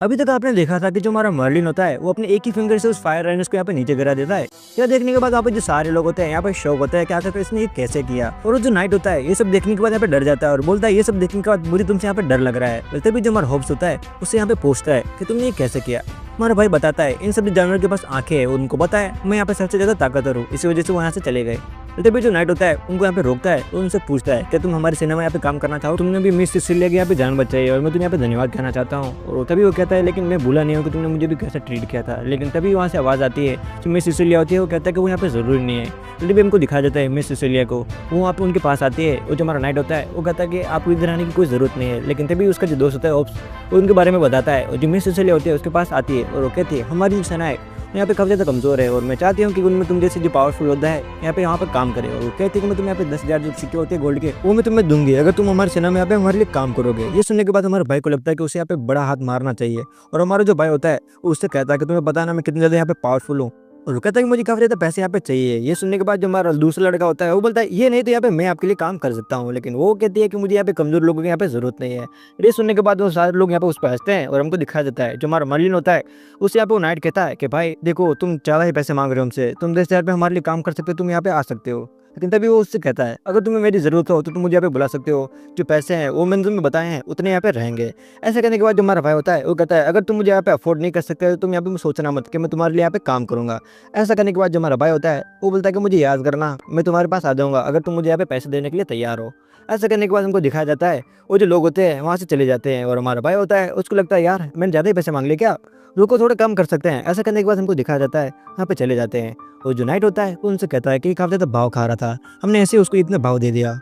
अभी तक आपने देखा था कि जो हमारा मर्लिन होता है वो अपने एक ही फिंगर से उस फायर राइनोस को यहाँ पे नीचे गिरा देता है। यह देखने के बाद यहाँ पे जो सारे लोग होते हैं यहाँ पे शौक होता है कि आखिर इसने ये कैसे किया। और वो जो नाइट होता है ये सब देखने के बाद यहाँ पे डर जाता है और बोलता है ये सब देखने के बाद मुझे तुमसे यहाँ पे डर लग रहा है। तभी जो हमारा होप्स होता है उससे यहाँ पे पूछता है कि तुमने ये कैसे किया। हमारा भाई बताता है इन सभी जानवर के पास आंखें हैं, उनको पता है मैं यहाँ पे सबसे ज्यादा ताकतवर हूँ, इसी वजह से वो यहाँ से चले गए। तभी जो नाइट होता है उनको यहाँ पे रोकता है और उनसे पूछता है कि तुम हमारे सेना में यहाँ पे काम करना चाहो, तुमने भी मिस सिसिलिया की यहाँ पे जान बचाई है और मैं तुम्हें यहाँ पे धन्यवाद कहना चाहता हूँ। और तभी वो कहता है लेकिन मैं भूला नहीं हूँ कि तुमने मुझे भी कैसे ट्रीट किया था। लेकिन तभी वहाँ से आवाज़ आती है जो मिस सिसिलिया होती है, वो कहता है कि वो यहाँ पे जरूरी नहीं है। तभी हमको दिखाया जाता है मिस सिसिलिया को, वो वहाँ पे उनके पास आती है। वो जो हमारा नाइट होता है वो कहता है कि आपको इधर आने की कोई जरूरत नहीं है। लेकिन तभी उसका जो दोस्त होता है ओप्स, वो उनके बारे में बताता है और जो मिस सिसिलिया होती है उसके पास आती है और वो कहती है हमारी सेना है यहाँ पे काफ़ी ज़्यादा कमज़ोर है और मैं चाहती हूँ कि उनमें तुम जैसे जो पावरफुल योद्धा है यहाँ पे काम करे। और वो कहती है कि मैं तुम्हें यहाँ पे 10,000 जो सिक्के होते हैं गोल्ड के वो मैं तुम्हें दूंगी अगर तुम हमारी सेना में यहाँ पे हमारे लिए काम करोगे। ये सुनने के बाद हमारे भाई को लगता है कि उसे यहाँ पे बड़ा हाथ मारना चाहिए। और हमारा जो भाई होता है वो उससे कहता है कि तुम्हें पता है ना मैं कितनी ज़्यादा यहाँ पे पावरफुल हूँ। और वो कहता है कि मुझे काफ़ी ज़्यादा पैसे यहाँ पे चाहिए। ये सुनने के बाद जो हमारा दूसरा लड़का होता है वो बोलता है ये नहीं तो यहाँ पे मैं आपके लिए काम कर सकता हूँ। लेकिन वो कहती है कि मुझे यहाँ पे कमजोर लोगों की यहाँ पे जरूरत नहीं है। ये सुनने के बाद वो सारे लोग यहाँ पे उस पर हंसते हैं और हमको दिखाया जाता है जो हमारा मर्लिन होता है उससे यहाँ पे वो नाइट कहता है कि भाई देखो तुम ज़्यादा ही पैसे मांग रहे हो हमसे, तुम 10,000 पे हमारे लिए काम कर सकते हो, तुम यहाँ पे आ सकते हो। लेकिन तभी वो उससे कहता है अगर तुम्हें मेरी ज़रूरत हो तो तुम मुझे यहाँ पे बुला सकते हो, जो पैसे हैं वो मैंने तुम्हें बताए हैं उतने यहाँ पे रहेंगे। ऐसा कहने के बाद जो हमारा भाई होता है वो कहता है अगर तुम मुझे यहाँ पे अफोर्ड नहीं कर सकते तो तुम यहाँ पे सोचना मत कि मैं तुम्हारे लिए यहाँ पे काम करूँगा। ऐसा करने के बाद जो हमारा भाई होता है वो बोलता है कि मुझे याद करना मैं तुम्हारे पास आ जाऊँगा अगर तुम मुझे यहाँ पे पैसे देने के लिए तैयार हो। ऐसा करने के बाद हमको दिखाया जाता है वो जो लोग होते हैं वहाँ से चले जाते हैं और हमारा भाई होता है उसको लगता है यार मैंने ज़्यादा ही पैसे मांग लिए क्या, रुको थोड़े कम कर सकते हैं। ऐसा करने के बाद हमको दिखाया जाता है वहाँ पे चले जाते हैं। और जो नाइट होता है वो उनसे कहता है कि काफ़ी ज़्यादा भाव खा रहा था, हमने ऐसे उसको इतना भाव दे दिया।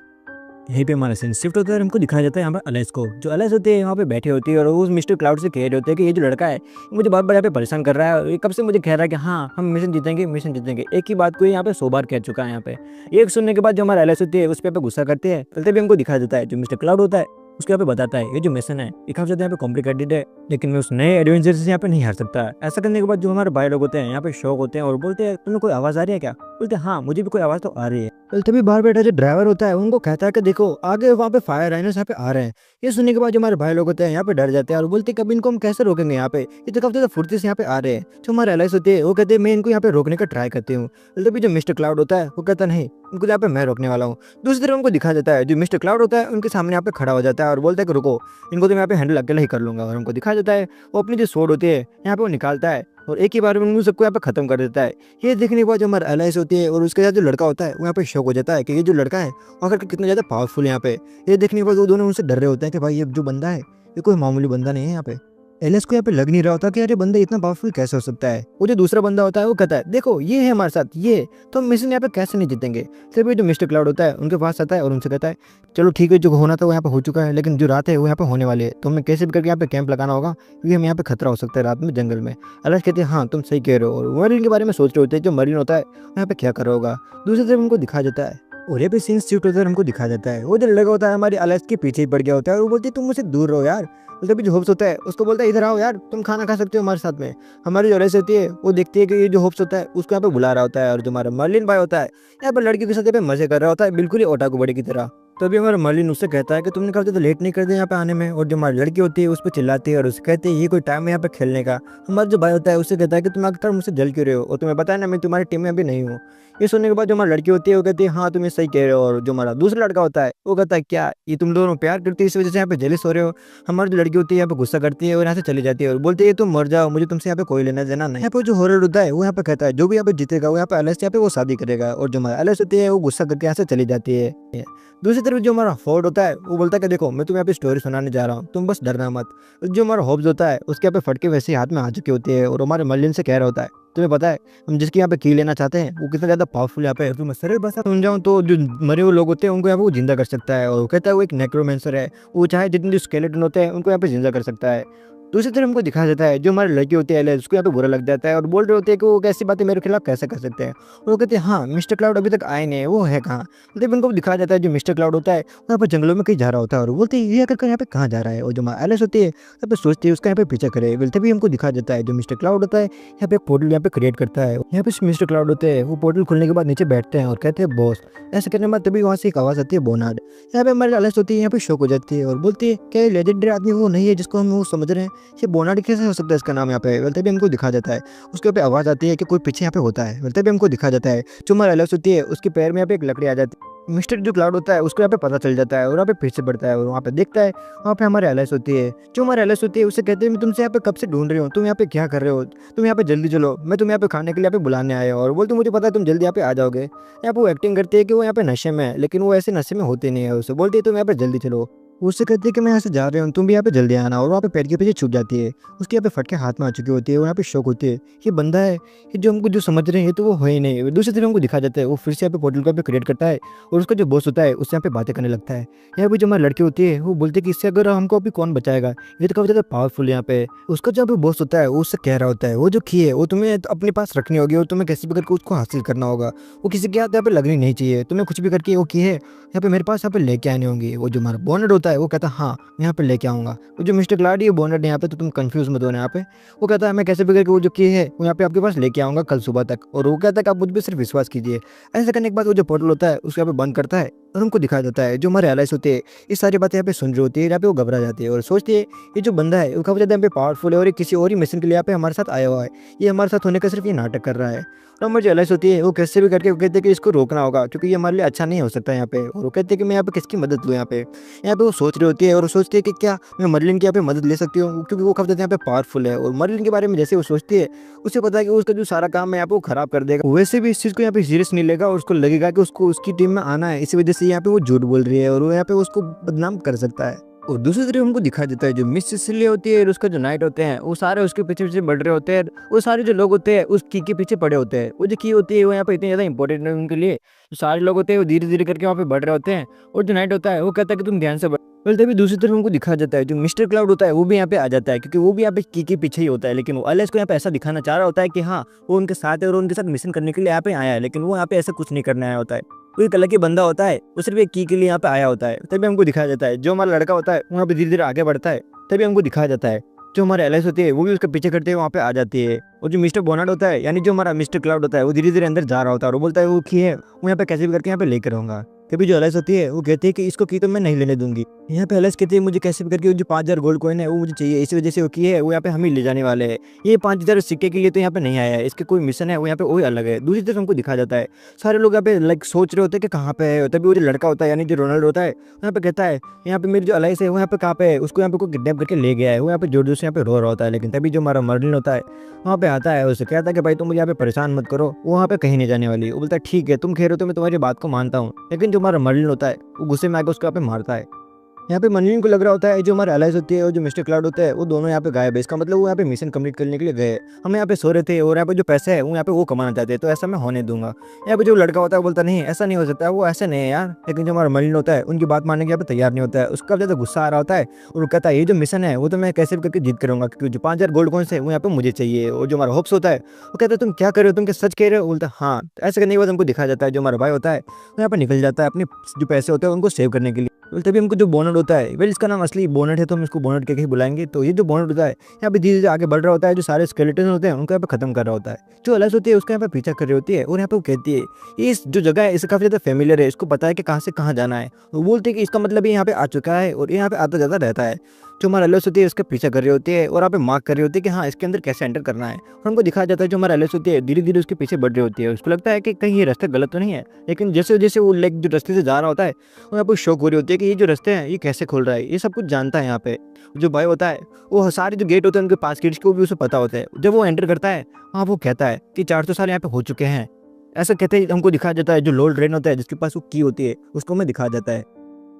यहीं पे हमारा सीन शिफ्ट होता है और हमको दिखाया जाता है यहाँ पर अलेक्स को, जो अलेक्स होती है वहाँ पे बैठी होती है और उस मिस्टर क्लाउड से कह रहे होते हैं कि ये जो लड़का है मुझे बहुत बड़ा यहाँ पे परेशान कर रहा है और ये कब से मुझे कह रहा है कि हाँ हम मिशन जीतेंगे मिशन जीतेंगे। एक ही बात को यहाँ पे 100 बार कह चुका है यहाँ पे। ये सुनने के बाद जो हमारा अलेक्स होती है उस पर गुस्सा करते हैं। चलते भी हमको दिखाया जाता है जो मिस्टर क्लाउड होता है उसके यहाँ पे बताता है ये जो मिशन है ये काफी ज्यादा यहाँ पे कॉम्प्लिकेटेड है लेकिन मैं उस नए एडवेंचर से यहाँ पे नहीं हार सकता। ऐसा करने के बाद जो हमारे भाई लोग होते हैं यहाँ पे शौक होते हैं और बोलते हैं तुम्हें कोई आवाज आ रही है क्या, बोलते हैं हाँ मुझे भी कोई आवाज तो आ रही है। तभी बाहर बैठा जो ड्राइवर होता है उनको कहता है कि देखो आगे वहाँ पे फायर राइनोस यहाँ पे आ रहे हैं। ये सुनने के बाद जो हमारे भाई लोग होते हैं यहाँ पे डर जाते हैं और बोलते हैं कभी इनको हम कैसे रोकेंगे, यहाँ पे ये तो काफी ज्यादा फुर्ती से यहाँ पे आ रहे हैं। जो हमारे एलाइस होती है वो कहते हैं मैं इनको यहाँ पे रोकने का ट्राई करती हूँ। तभी जो मिस्टर क्लाउड होता है वो कहता नहीं उनको यहाँ पे मैं रोकने वाला हूँ। दूसरी तरफ उनको दिखा जाता है जो मिस्टर क्लाउड होता है उनके सामने यहाँ पे खड़ा हो जाता है और बोलता है कि रुको इनको तो मैं यहाँ पे हैंडल अकेला ही कर लूंगा। और हमको दिखाया जाता है वो अपनी जो सोड होती है यहाँ पे वो निकालता है और एक ही बार में उन सबको यहाँ पे खत्म कर देता है। ये देखने के बाद जो हमारा एलाइस होती है और उसके साथ जो लड़का होता है वो यहाँ पे शौक हो जाता है कि ये जो लड़का है वो आखिर कितना ज़्यादा पावरफुल है यहाँ पे। ये देखने के बाद वो दोनों उनसे डर रहे होते हैं कि भाई ये जो बंदा है ये कोई मामूली बंदा नहीं है। यहाँ पे एलिस को यहाँ पे लग नहीं रहा होता कि अरे बंदा इतना पावरफुल कैसे हो सकता है। वो जो दूसरा बंदा होता है वो कहता है देखो ये है हमारे साथ, ये तो हम मिशन यहाँ पे कैसे नहीं जीतेंगे। फिर भी जो मिस्टर क्लाउड होता है उनके पास आता है और उनसे कहता है चलो ठीक है जो होना था वो यहाँ पे हो चुका है लेकिन जो रात है वो यहाँ पे होने वाली है तो हमें कैसे भी करके यहाँ पे कैंप लगाना होगा क्योंकि हम यहाँ पे खतरा हो सकता है रात में जंगल में। एलिस कहते हैं हाँ तुम सही कह रहे हो और मरीन के बारे में सोच रहे होते हैं जो मरीन होता है यहाँ पे क्या कर रहा होगा। दूसरी तरफ उनको दिखाया जाता है और ये भी सीन शिफ्ट होता है हमको दिखाया जाता है वो जो लड़का होता है हमारी एलिस के पीछे ही पड़ गया होता है और वो बोलती है तुम मुझसे दूर रहो यार। तभी जो होप्स होता है उसको बोलता है इधर आओ यार तुम खाना खा सकते हो हमारे साथ में। हमारी जो एलिस होती है वो देखती है कि ये जो होप्स होता है उसको यहाँ पे बुला रहा होता है और जो हमारा मर्लिन भाई होता है यहाँ पर लड़की के साथ यहाँ पे मजे कर रहा होता है बिल्कुल ही ओटाकू बड़े की तरह। तभी हमारा मर्लिन उससे कहता है कि तुमने कहा तो लेट नहीं कर दिया यहाँ पे आने में। और जो हमारी लड़की होती है उस पर चिल्लाती है और उससे कहती है ये कोई टाइम है यहाँ पे खेलने का। हमारा जो भाई होता है उससे कहता है कि तुम आखिर मुझसे जल क्यों रहे हो और तुम्हें पता है ना मैं तुम्हारी टीम में अभी नहीं हूँ। ये सुनने के बाद जो हमारी लड़की होती है वो कहती है हाँ तुम ये सही कह रहे हो। और जो हमारा दूसरा लड़का होता है वो कहता है क्या ये तुम दोनों प्यार करती है इस वजह से यहाँ पे जेलिस हो रहे हो। हमारी जो लड़की होती है यहाँ पे गुस्सा करती है और यहाँ से चली जाती है और बोलती है तुम मर जाओ मुझे तुमसे यहाँ पे कोई लेना देना नहीं। यहाँ पे जो हॉरर होता है वो यहाँ पे कहता है जो भी यहाँ पे जीतेगा वो यहाँ पे एलिस यहाँ पे वो शादी करेगा। और जो हमारा एलिस होती है वो गुस्सा करके यहाँ से चली जाती है। दूसरी तरफ जो हमारा फोर्ड होता है वो बोलता है कि देखो मैं तुम्हें यहाँ पे स्टोरी सुनाने जा रहा हूँ तुम बस डरना मत। जो हमारा होप्स होता है उसके यहाँ पे फटके वैसे ही हाथ में आ चुके होते हैं और हमारे मर्लिन से कह रहा होता है तुम्हें पता है हम जिसकी यहाँ पे की लेना चाहते हैं वो कितना ज्यादा पावरफुल यहाँ पे। तो मैं सरल भाषा समझाऊं तो जो मरे हुए लोग होते हैं उनको यहाँ पे वो जिंदा कर सकता है और वो कहता है वो एक नेक्रोमेंसर है, वो चाहे जितने जो स्केलेटन होते हैं उनको यहाँ पे जिंदा कर सकता है। दूसरी तरफ हमको दिखाया जाता है जो हमारी लड़की होती है एलिस उसको यहाँ पे बुरा लग जाता है और बोल रहे होते हैं कि वो कैसी बातें मेरे खिलाफ कैसे कर सकते हैं। और वो कहते हैं हाँ मिस्टर क्लाउड अभी तक आए नहीं है वो है कहाँ। तब उनको दिखाया जाता है जो मिस्टर क्लाउड होता है वहाँ पर जंगलों में कहीं जा रहा होता है और बोलते हैं ये अगर यहाँ पे कहाँ जा रहा है। और जो हमारी एलिस होती है यहाँ पे सोचती है उसका यहाँ पे पीछा करे। तभी हमको दिखाया जाता है जो मिस्टर क्लाउड होता है यहाँ पे पोर्टल यहाँ पे क्रिएट करता है। यहाँ पे मिस्टर क्लाउड होते हैं वो पोर्टल खुलने के बाद नीचे बैठते हैं और कहते हैं बॉस। ऐसे करने के बाद तभी वहाँ से एक आवाज़ आती है बोनार्ड। यहाँ पे हमारी एलिस होती है यहाँ पे शौक हो जाती है और बोलती है क्या लेजेंडरी आदमी वो नहीं है जिसको हम वो समझ रहे हैं। ये बोनाड कैसे हो सकता है इसका नाम यहाँ पे। तभी हमको दिखा जाता है उसके ऊपर आवाज़ आती है कि कोई पीछे यहाँ पे होता है। तभी हमको दिखा जाता है जो हमारा एलिस होती है उसके पैर में यहाँ पे एक लकड़ी आ जाती है। मिस्टर जो क्लाउड होता है उसको यहाँ पे पता चल जाता है और यहाँ पे पीछे बढ़ता है और वहाँ पे देखता है वहाँ पे हमारे एलिस होती है। जो हमारे एलिस होती है उससे कहते हैं मैं तुमसे यहाँ पे कब से ढूंढ रही हूँ, तुम यहाँ पे क्या कर रहे हो, तुम यहाँ पे जल्दी चलो, मैं तुम्हें यहाँ पे खाने के लिए यहाँ पे बुलाने आया हूँ। और बोलते मुझे पता है तुम जल्दी यहाँ पे आ जाओगे। यहाँ पे वो एक्टिंग करती है कि वो यहाँ पे नशे में है, लेकिन वो ऐसे नशे में होते नहीं है। उससे बोलती है तुम यहाँ पे जल्दी चलो। वो उससे कहती है कि मैं यहाँ से जा रही हूँ, तुम भी यहाँ पे जल्दी आना। और वहाँ पे पैर के पीछे छुप जाती है। उसके यहाँ पे फटके हाथ में आ चुकी होती है। वो यहाँ पे शौक होती है ये बंदा है कि जो हमको जो समझ रहे हैं तो वो है ही नहीं। दूसरी तरफ हमको दिखा जाता है वो फिर से यहाँ पे पोर्टल को यहाँ पे क्रिएट करता है और उसका जो बॉस होता है उससे यहाँ पे बातें करने लगता है। यहाँ पे जो हमारी लड़की होती है वो बोलती है कि इससे अगर हमको अभी कौन बचाएगा, ये तो काफी ज्यादा पावरफुल यहाँ पे। उसका जो यहाँ पे बॉस होता है वो उससे कह रहा होता है वो जो की है वो तुम्हें अपने पास रखनी होगी और तुम्हें कैसे भी करके उसको हासिल करना होगा। वो किसी के हाथ यहाँ पे लगनी नहीं चाहिए, तुम्हें कुछ भी करके वो की है यहाँ पे मेरे पास यहाँ पे लेके आनी होंगी। वो जो हमारा बोनेट होता है वो कहता है हाँ मैं यहाँ पे लेके आऊंगा। वो जो मिस्टर क्लाउड है बोनेट है यहाँ पे, तो तुम कंफ्यूज मत होना यहाँ पे। वो कहता है मैं कैसे भी करके वो जो की है वो यहाँ पे आपके पास लेके आऊंगा कल सुबह तक। और वो कहता है कि आप मुझ पर सिर्फ विश्वास कीजिए। ऐसा करने के बाद वो जो पोर्टल होता है उसको यहाँ पे बंद करता है और हमको दिखाया जाता है जो हमारे एलाइस होते हैं ये सारी बातें यहाँ पे सुन रही होती है। यहाँ पे वो घबरा जाती है और सोचती है ये जो बंदा है वो काफी ज्यादा यहाँ पे पावरफुल है और ये किसी और ही मिशन के लिए यहाँ पे हमारे साथ आया हुआ है, ये हमारे साथ होने का सिर्फ ये नाटक कर रहा है। और हमारी जो एलाइस होती है वो कैसे भी करके वो कहते हैं कि इसको रोकना होगा क्योंकि ये हमारे लिए अच्छा नहीं हो सकता यहाँ पे। और वो कहते हैं कि मैं यहाँ पे किसकी मदद लूँ। यहाँ पे वो सोच रही होती है और सोचती है कि क्या मैं मर्लिन की यहाँ पे मदद ले सकती हूँ क्योंकि वो काफी ज्यादा यहाँ पे पावरफुल है। और मर्लिन के बारे में जैसे वो सोचती है उसे पता है कि उसका जो सारा काम है यहाँ पे वो खराब कर देगा। वैसे भी इस चीज को यहाँ पे सीरियस नहीं लेगा और उसको लगेगा कि उसको उसकी टीम में आना है, इसी वजह से यहाँ पे वो झूठ बोल रही है और वो यहाँ पे उसको बदनाम कर सकता है। और दूसरी तरफ हमको दिखा देता है जो मिस सिसिली होती है और उसका जो नाइट होते हैं वो सारे उसके पीछे पीछे बढ़ रहे होते हैं। वो सारे जो लोग होते हैं उस की के पीछे पड़े होते हैं। वो जो की होती है वो यहाँ पे इतनी ज्यादा इंपॉर्टेंट है उनके लिए, जो सारे लोग होते हैं वो धीरे धीरे करके वहाँ पे बढ़ रहे होते हैं। और जो नाइट होता है वो कहता है कि तुम ध्यान से बढ़। तभी दूसरी तरफ हमको दिखा जाता है जो मिस्टर क्लाउड होता है वो भी यहाँ पे आ जाता है क्योंकि वो भी यहाँ पे की के पीछे ही होता है। लेकिन वो एलिस को यहाँ पे ऐसा दिखाना चाह रहा होता है कि हाँ वो उनके साथ है और उनके साथ मिशन करने के लिए यहाँ पे आया है, लेकिन वो यहाँ पे ऐसा कुछ नहीं करने आया होता है। वो एक अलग ही बंदा होता है, वो सिर्फ एक की के लिए यहाँ पे आया होता है। तभी हमको दिखाया जाता है जो हमारा लड़का होता है वहाँ पे धीरे धीरे आगे बढ़ता है। तभी हमको दिखाया जाता है जो हमारे एलिस होती है वो भी उसके पीछे करते हुए वहाँ पे आ जाती है। और जो मिस्टर बोनाड होता है यानी जो हमारा मिस्टर क्लाउड होता है वो धीरे धीरे अंदर जा रहा होता है और वो बोलता है वो की है वो यहाँ पे कैसे भी करके यहाँ पे लेकर रहूंगा। तभी जो एलिस होती है वो कहती है कि इसको की तो मैं नहीं लेने दूंगी। यहाँ पे एलिस कहती है मुझे कैसे भी करके जो 5000 गोल्ड कॉइन है वो मुझे चाहिए, इसी वजह से वो की है वो यहाँ पे हम ही ले जाने वाले हैं। ये 5000 सिक्के के लिए तो यहाँ पे नहीं आया है, इसके कोई मिशन है वो यहाँ पे वही अलग है। दूसरी तरफ हमको दिखा जाता है सारे लोग यहाँ पे लाइक सोच रहे होते हैं कि कहाँ पे है। तभी वो जो लड़का होता है यानी जो रोनाल्ड होता है यहाँ पे कहता है यहाँ पे मेरी जो एलिस है वो यहाँ पे कहाँ पे है, उसको यहाँ पे कोई किडनैप करके ले गया है। वो यहाँ पे जोर जोर से यहाँ पे रो रहा होता है। लेकिन तभी जो हमारा मर्लिन होता है वहाँ पे आता है, उससे कहता है कि भाई तुम मुझे यहाँ पे परेशान मत करो, वो वहाँ पे कहीं नहीं जाने वाली। वो बोलता है ठीक है तुम कह रहे हो तो मैं तुम्हारी बात को मानता हूँ। लेकिन जो हमारा मर्लिन होता है वो गुस्से में आकर उसको यहाँ पे मारता है। यहाँ पे मर्लिन को लग रहा होता है जो हमारे एलाइस होती है और जो मिस्टर क्लाउड होता है वो दोनों यहाँ पे गायब है। इसका मतलब वो यहाँ पे मिशन कंप्लीट करने के लिए गए, हम यहाँ पे सो रहे थे और यहाँ पे जो पैसे है वो यहाँ पे वो कमाना चाहते हैं, तो ऐसा मैं होने दूंगा। यहाँ पे जो लड़का होता है बोलता नहीं ऐसा नहीं हो सकता, वो ऐसा नहीं है यार। लेकिन जो हमारा मर्लिन होता है उनकी बात मानने के यहाँ पे तैयार नहीं होता है, उसका ज्यादा गुस्सा आ रहा होता है और वो कहता है ये जो मिशन है वो तो मैं कैसे भी करके जीत करूंगा क्योंकि जो 5000 गोल्ड कॉइन्स है वो यहाँ पे मुझे चाहिए। और जो हमारा होप्स होता है वो कहता है तुम क्या कर रहे हो, तुम क्या सच कह रहे हो। बोलता हाँ। ऐसे करने के बाद हमको दिखा जाता है जो हमारा भाई होता है वो यहाँ पे निकल जाता है अपने जो पैसे होते हैं उनको सेव करने के लिए। तभी हमको जो बोनेट होता है वेल इसका नाम असली बोनेट है तो हम इसको बोनेट कहके ही बुलाएंगे। तो ये जो बोनेट होता है यहाँ पे धीरे धीरे आगे बढ़ रहा होता है, जो सारे स्केलेटन होते हैं उनको यहाँ पे खत्म कर रहा होता है। जो एलिस होती है उसका यहाँ पे पीछा कर रही होती है और यहाँ पे वो कहती है इस जो जगह है इससे काफी ज्यादा फेमिलियर है, इसको पता है कि कहाँ से कहाँ जाना है। वो बोलते हैं कि इसका मतलब ये यहाँ पे आ चुका है और यहाँ पे आता जाता रहता है। जो हमारा एलिस होती है उसका पीछा कर रही होती है और यहाँ पे मार्क कर रही होती है कि हाँ इसके अंदर कैसे एंटर करना है। और हमको दिखाया जाता है जो हमारा एलिस होती है धीरे धीरे उसके पीछे बढ़ रही होती है। उसको लगता है कि कहीं ये रास्ता गलत तो नहीं है, लेकिन जैसे जैसे वो लाइक जो रास्ते से जा रहा होता है वो यहाँ पे शौक हो रही होती है कि ये जो रास्ते हैं ये कैसे खुल रहा है, ये सब कुछ जानता है। यहाँ पे जो भाई होता है वो सारे जो गेट होते हैं उनके पास गेट्स को भी उसे पता होता है। जब वो एंटर करता है वहाँ वो कहता है कि 400 साल यहाँ पे हो चुके हैं। ऐसा कहते ही हमको दिखाया जाता है जो लॉर्ड रेन होता है जिसके पास वो की होती है उसको हमें दिखाया जाता है।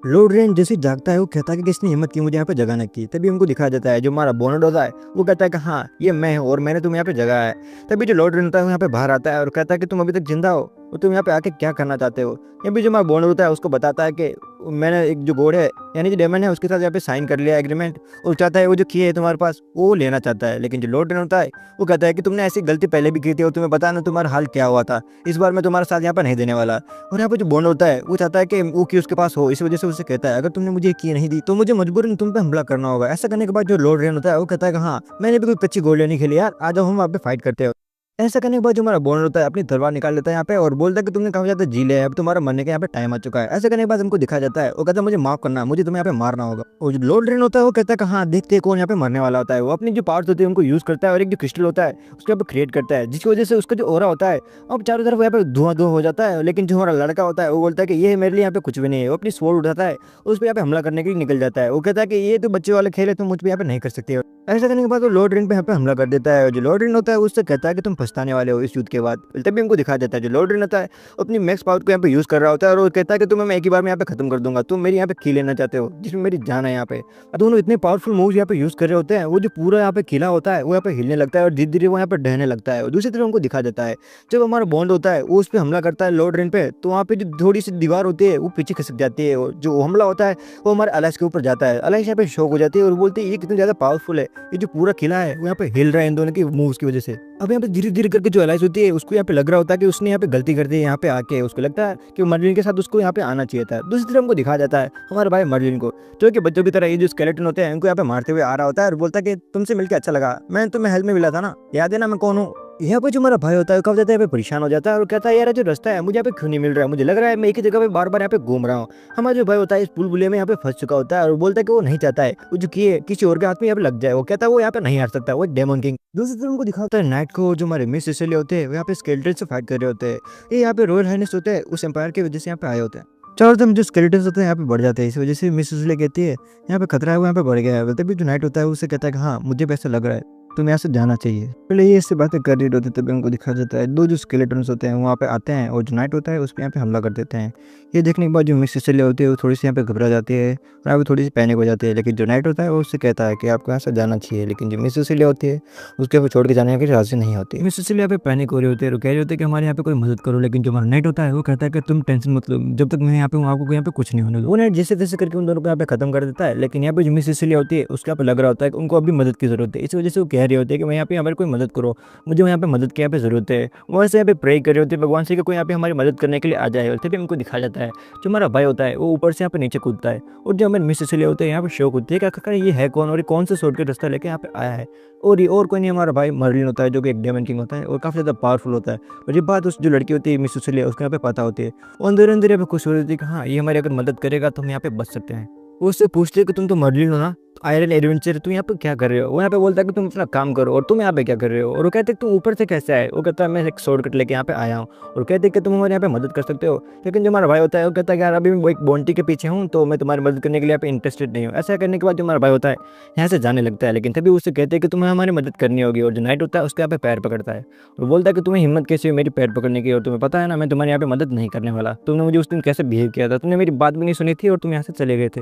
लॉर्ड रेन जैसे जागता है वो कहता है कि किसने हिम्मत की मुझे यहाँ पे जगाने की। तभी हमको दिखाया जाता है जो हमारा बोनेट होता है वो कहता है कि हाँ ये मैं हूँ और मैंने तुम्हें यहाँ पे जगाया है। तभी जो लॉर्ड रेन होता है वो यहाँ पे बाहर आता है और कहता है कि तुम अभी तक जिंदा हो और तुम यहाँ पे आके क्या करना चाहते हो। ये भी जो हमारा बोनेट होता है उसको बताता है कि मैंने एक जो गोड है यानी जो डेमन है उसके साथ यहाँ पे साइन कर लिया एग्रीमेंट और चाहता है वो जो की है तुम्हारे पास वो लेना चाहता है। लेकिन जो लॉर्ड रेन होता है वो कहता है कि तुमने ऐसी गलती पहले भी की थी और तुम्हें पता ना तुम्हारा हाल क्या हुआ था, इस बार मैं तुम्हारे साथ यहाँ पर नहीं देने वाला। और यहाँ पे जो बोनेट होता है वो चाहता है कि वो की उसके पास हो, इस वजह से उसे कहता है अगर तुमने मुझे की नहीं दी तो मुझे मजबूरन तुम पे हमला करना होगा। ऐसा करने के बाद जो लॉर्ड रेन होता है वो कहता है कि हाँ मैंने भी कोई कच्ची गोलियां नहीं खेली यार, आ जाओ हम वहाँ पे फाइट करते हो। ऐसा करने के बाद जो हमारा बॉन्ड होता है अपनी तलवार निकाल लेता है यहाँ पे और बोलता है कि तुमने काफी ज्यादा जी लिया है, अब तुम्हारा मरने का यहाँ पे टाइम आ चुका है। ऐसा करने के बाद हमको दिखाया जाता है, वो कहता है मुझे माफ करना, मुझे तुम्हें यहाँ पे मारना होगा। और जो लॉर्ड रेन होता है वो कहता है कि हाँ देखते हैं कौन यहाँ पे मरने वाला होता है। वो अपनी जो पावर्स होते हैं उनको यूज करता है और एक जो क्रिस्टल होता है उसको यहाँ पे क्रिएट करता है, जिसकी वजह से उसका जो ओरा होता है अब चारों तरफ यहाँ पे धुआं धुआं हो जाता है। लेकिन जो हमारा लड़का होता है वो बोलता है कि ये मेरे लिए यहाँ पे कुछ भी नहीं है। वो अपनी स्वॉर्ड उठाता है और उस पर यहाँ पे हमला करने के लिए निकल जाता है। वो कहता है कि ये तो बच्चे वाले खेल है, तुम मुझ पे यहाँ पे नहीं कर सकते। ऐसा करने के बाद वो लॉर्ड रेन पे यहाँ पे हमला कर देता है। और जो लॉर्ड रेन होता है उससे कहता है कि तुम पछताने वाले हो इस युद्ध के बाद। तभी हमको दिखा देता है जो लॉर्ड रेन होता है अपनी मैक्स पावर को यहाँ पे यूज कर रहा होता है और वो कहता है कि तुम्हें मैं एक ही बार में यहाँ पे खत्म कर दूंगा, तुम मेरी यहाँ पे की लेना चाहते हो जिसमें मेरी जान है यहाँ पे। दोनों इतने पावरफुल मूव्स यहाँ पे यूज कर रहे होते हैं, वो जो पूरा यहाँ पे किला होता है वो यहाँ पे हिलने लगता है और धीरे धीरे वो यहाँ पे ढहने लगता है। और दूसरी तरफ हमको दिखा देता है जब हमारा बॉन्ड होता है वो उस पर हमला करता है लॉर्ड रेन पे, तो वहाँ पे जो थोड़ी सी दीवार होती है वो पीछे खिसक जाती है और जो हमला होता है वो हमारे अलाइस के ऊपर जाता है। अलाइस यहाँ पे शॉक हो जाती है और बोलती है ये कितनी ज्यादा पावरफुल है, ये जो पूरा किला है वो यहाँ पे हिल रहा है इन दोनों की मूव्स की वजह से। अब यहाँ पे धीरे धीरे करके जो अलाइस होती है उसको यहाँ पे लग रहा होता है कि उसने यहाँ पे गलती कर दी है यहाँ पे आके, उसको लगता है कि मर्लिन के साथ उसको यहाँ पे आना चाहिए था। दूसरी तरफ हमको दिखा जाता है हमारे भाई मर्लिन को, जो कि बच्चों की तरह ये जो स्केलेटन होते हैं इनको यहाँ पे मारते हुए आ रहा होता है और बोलता है कि तुमसे मिलकर अच्छा लगा, मैं तुम्हें हेल्प में मिला था ना, याद है ना मैं कौन हूँ। यहाँ पे जो हमारा भाई होता है कब जाता है यहाँ पे परेशान हो जाता है और कहता है यार जो रास्ता है मुझे यहाँ पे क्यों नहीं मिल रहा है, मुझे लग रहा है मैं एक ही जगह पे बार बार यहाँ पे घूम रहा हूँ। हमारा जो भाई होता है इस बुलबुले में यहाँ पे फंस चुका होता है और बोलता है कि वो नहीं चाहता है वो जो किए किसी और के हाथ में यहाँ पे लग जाए। वो कहता है वो यहाँ पे नहीं हार सकता, वो एक डेमन किंग। दूसरी तरफ उनको दिखाता है नाइट को, जो हमारे मिस सिसिली होते हैं वो यहाँ पे स्केलेटन से फाइट कर रहे होते हैं। ये यहाँ पे रॉयल हाइनेस होते हैं उस एम्पायर की वजह से यहाँ पे आए होते हैं। चारों तरफ जो स्केलेटन्स होते हैं यहाँ पे बढ़ जाते हैं, इस वजह से मिस सिसिली कहती है यहाँ पे खतरा है वो यहाँ पे बढ़ गया है। तभी जो नाइट होता है उससे कहता है कि हाँ मुझे भी ऐसा लग रहा है, तुम्हें यहाँ से जाना चाहिए। पहले ये इससे बातें कर रही होती तभी उनको दिखा जाता है दो जो स्केलेटन्स होते हैं वहाँ पे आते हैं और जो नाइट होता है उस पर यहाँ पे हमला कर देते हैं। ये देखने के बाद जो मिस सिसिली होती है वो थोड़ी सी यहाँ पे घबरा जाती है और यहाँ पे थोड़ी सी पैनिक हो जाती है। लेकिन जो नाइट होता है वो उससे कहता है कि आपको यहाँ से जाना चाहिए। लेकिन जो मिस सिसिली होती है उसके यहाँ छोड़ के जाने की राजी नहीं होती। मिस सिसिली यहाँ पे पैनिक हो रही होती है और कह रही होती है कि हमारे यहाँ पे कोई मदद करो। लेकिन जो हमारा नाइट होता है वो कहता है कि तुम टेंशन मत लो, जब तक मैं यहाँ पे हूँ आपको यहाँ पे कुछ नहीं होने दो। वो नाइट जैसे तैसे करके उन दोनों को यहाँ पे खत्म कर देता है। लेकिन यहाँ पे जो मिस सिसिली होती है उसके यहाँ पे लग रहा होता है कि उनको अभी मदद की जरूरत है, इस वजह से वो कह रही होती है कि मैं यहाँ पे हमारी कोई मदद करो, मुझे यहाँ पे मदद की यहाँ पे जरूरत है। वो ऐसे यहाँ पे प्रे कर रही होती है भगवान से कि कोई यहाँ पे हमारी मदद करने के लिए आ जाए। और तभी हमको दिखा जाता है जो हमारा भाई होता है वो ऊपर से यहाँ पे नीचे कूदता है और जो हमारे मिस सिसिली होते हैं यहाँ पे शौक होती है कि आखिरकार ये है कौन और ये कौन से शॉर्ट के रास्ता लेके यहाँ पे आया है। और ये और कोई नहीं हमारा भाई मर्लिन होता है जो कि एक डेमन किंग होता है और काफ़ी ज़्यादा पावरफुल होता है। और ये बात उस जो लड़की होती है मिस सिसिली उसके यहाँ पे पता होती है, वो अंदर अंदर यहाँ पे खुश हो रही थी कि हाँ ये हमारी अगर मदद करेगा तो हम यहाँ पे बच सकते हैं। वो उससे पूछते हैं कि तुम तो मर्लिन हो ना, आयरन एडवेंचर, तुम यहाँ पे क्या कर रहे हो। वो यहाँ पे बोलता है कि तुम अपना काम करो और तुम यहाँ पे क्या कर रहे हो। और वो कहते हैं तुम ऊपर से कैसे आए। वो कहता है मैं एक शॉर्टकट लेके यहाँ पे आया हूँ। और कहते हैं कि तुम हमारे यहाँ पे मदद कर सकते हो। लेकिन जो हमारा भाई होता है वो कहता है यार अभी मैं एक बॉन्टी के पीछे हूँ तो मैं तुम्हारी मदद करने के लिए यहाँ पे इंटरेस्टेड नहीं हूँ। ऐसा करने के बाद जो हमारा भाई होता है यहाँ से जाने लगता है। लेकिन तभी उससे कहते हैं कि तुम्हें हमारी मदद करनी होगी। और जो नाइट होता है उसके यहाँ पे पैर पकड़ता है और बोलता है कि तुम्हें हिम्मत कैसी हुई मेरी पैर पकड़ने की, और तुम्हें पता है ना मैं तुम्हारे यहाँ पे मदद नहीं करने वाला, तुमने मुझे उस दिन कैसे बिहेव किया था, तुमने मेरी बात भी नहीं सुनी थी और तुम यहाँ से चले गए थे।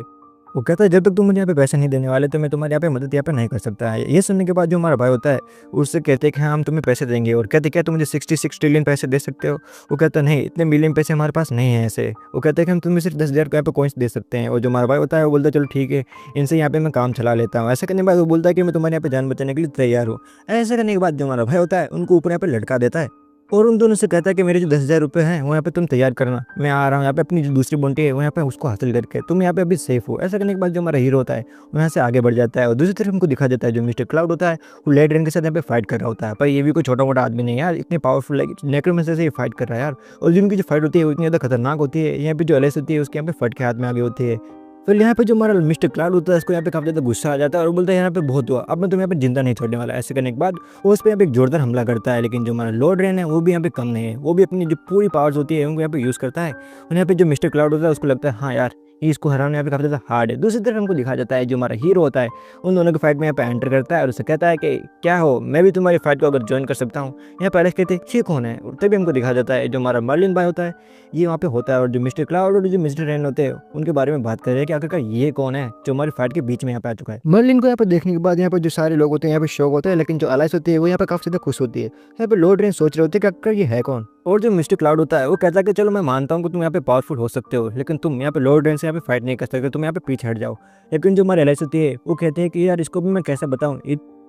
वो कहता है जब तक तुम मुझे यहाँ पे पैसे नहीं देने वाले तो मैं तुम्हारे यहाँ पे मदद यहाँ पे नहीं कर सकता है। ये सुनने के बाद जो हमारा भाई होता है उससे कहते हैं कि हाँ हम तुम्हें पैसे देंगे। और कहते क्या तुम मुझे 66 ट्रिलियन पैसे दे सकते हो। वो कहता नहीं इतने मिलियन पैसे हमारे पास नहीं है ऐसे। वो कहते हैं कि हम तुम्हें सिर्फ 10,000 को यहाँ पे कॉइन्स दे सकते हैं। और जो हमारा भाई होता है वो बोलता है चलो ठीक है इनसे यहाँ पे मैं काम चला लेता हूँ। ऐसा करने के बाद वो बोलता है कि मैं तुम्हारे यहाँ पे जान बचाने के लिए तैयार हूँ। ऐसा करने के बाद जो हमारा भाई होता है उनको ऊपर यहाँ पे लटका देता है और उन दोनों से कहता है कि मेरे जो 10,000 रुपये हैं वो यहाँ पे तुम तैयार करना, मैं आ रहा हूँ यहाँ पे अपनी जो दूसरी बॉन्टी है वो यहाँ पे उसको हासिल करके, तुम यहाँ पे अभी सेफ हो। ऐसा करने के बाद जो हमारा हीरो होता है वो यहाँ से आगे बढ़ जाता है। और दूसरी तरफ हमको दिखा जाता है जो मिस्टर क्लाउड होता है वो लेड रेन के साथ यहाँ पे फाइट कर रहा होता है। पर ये भी कोई छोटा मोटा आदमी नहीं यार, इतने पावरफुल है नेक्रोमेंसर से ये फाइट कर रहा है यार। और जिनकी जो फाइट होती है वो इतनी ज़्यादा खतरनाक होती है। यहाँ पे जो एलिस होती है उसके यहाँ पे फट के हाथ में आगे होती है। फिर यहाँ पे जो हमारा मिस्टर क्लाउड होता है उसको यहाँ पे काफी ज्यादा गुस्सा आ जाता है और बोलता है यहाँ पे बहुत हुआ, अब मैं तुम्हें यहाँ पे जिंदा नहीं छोड़ने वाला। ऐसे करने के बाद वो उस पर यहाँ पे एक जोरदार हमला करता है। लेकिन जो हमारा लॉर्ड रेन है वो भी यहाँ पे कम नहीं है, वो भी अपनी जो पूरी पावर्स होती है उनको यहाँ पे यूज करता है। और यहाँ पे जो मिस्टर क्लाउड होता है उसको लगता है हाँ यार ये इसको हराना यहाँ पे काफी ज्यादा हार्ड है। दूसरी तरफ हमको दिखा जाता है जो हमारा हीरो होता है उन दोनों की फाइट में यहाँ पे एंटर करता है और उससे कहता है कि क्या हो मैं भी तुम्हारी फाइट को अगर ज्वाइन कर सकता हूँ। यहाँ पे एलेक्स कहते हैं ये कौन है। और तभी हमको दिखा जाता है जो हमारा मर्लिन भाई होता है ये वहाँ पे होता है और जो मिस्टर क्लाउड और जो मिस्टर रेन होते हैं उनके बारे में बात कर रहे हैं कि आखिरकार ये कौन है जो हमारी फाइट के बीच में यहाँ पे आ चुका है। मर्लिन को यहाँ पे देखने के बाद यहाँ पे जो सारे लोग होते हैं यहाँ पे शौक होता है। लेकिन जो अलाइस होती है वो यहाँ पे काफी ज्यादा खुश होती है। यहाँ पे लॉर्ड रेन सोच रहे होते हैं कि आखिरकार ये है कौन। और जो मिस्टर क्लाउड होता है वो कहता है कि चलो मैं मानता हूँ कि तुम यहाँ पे पावरफुल हो सकते हो लेकिन तुम यहाँ पे लॉर्ड रेन से यहाँ पे फाइट नहीं कर सकते, तुम यहाँ पे पीछे हट जाओ। लेकिन जो हमारे एलाइस होती है वो कहते हैं कि यार इसको भी मैं कैसे बताऊँ,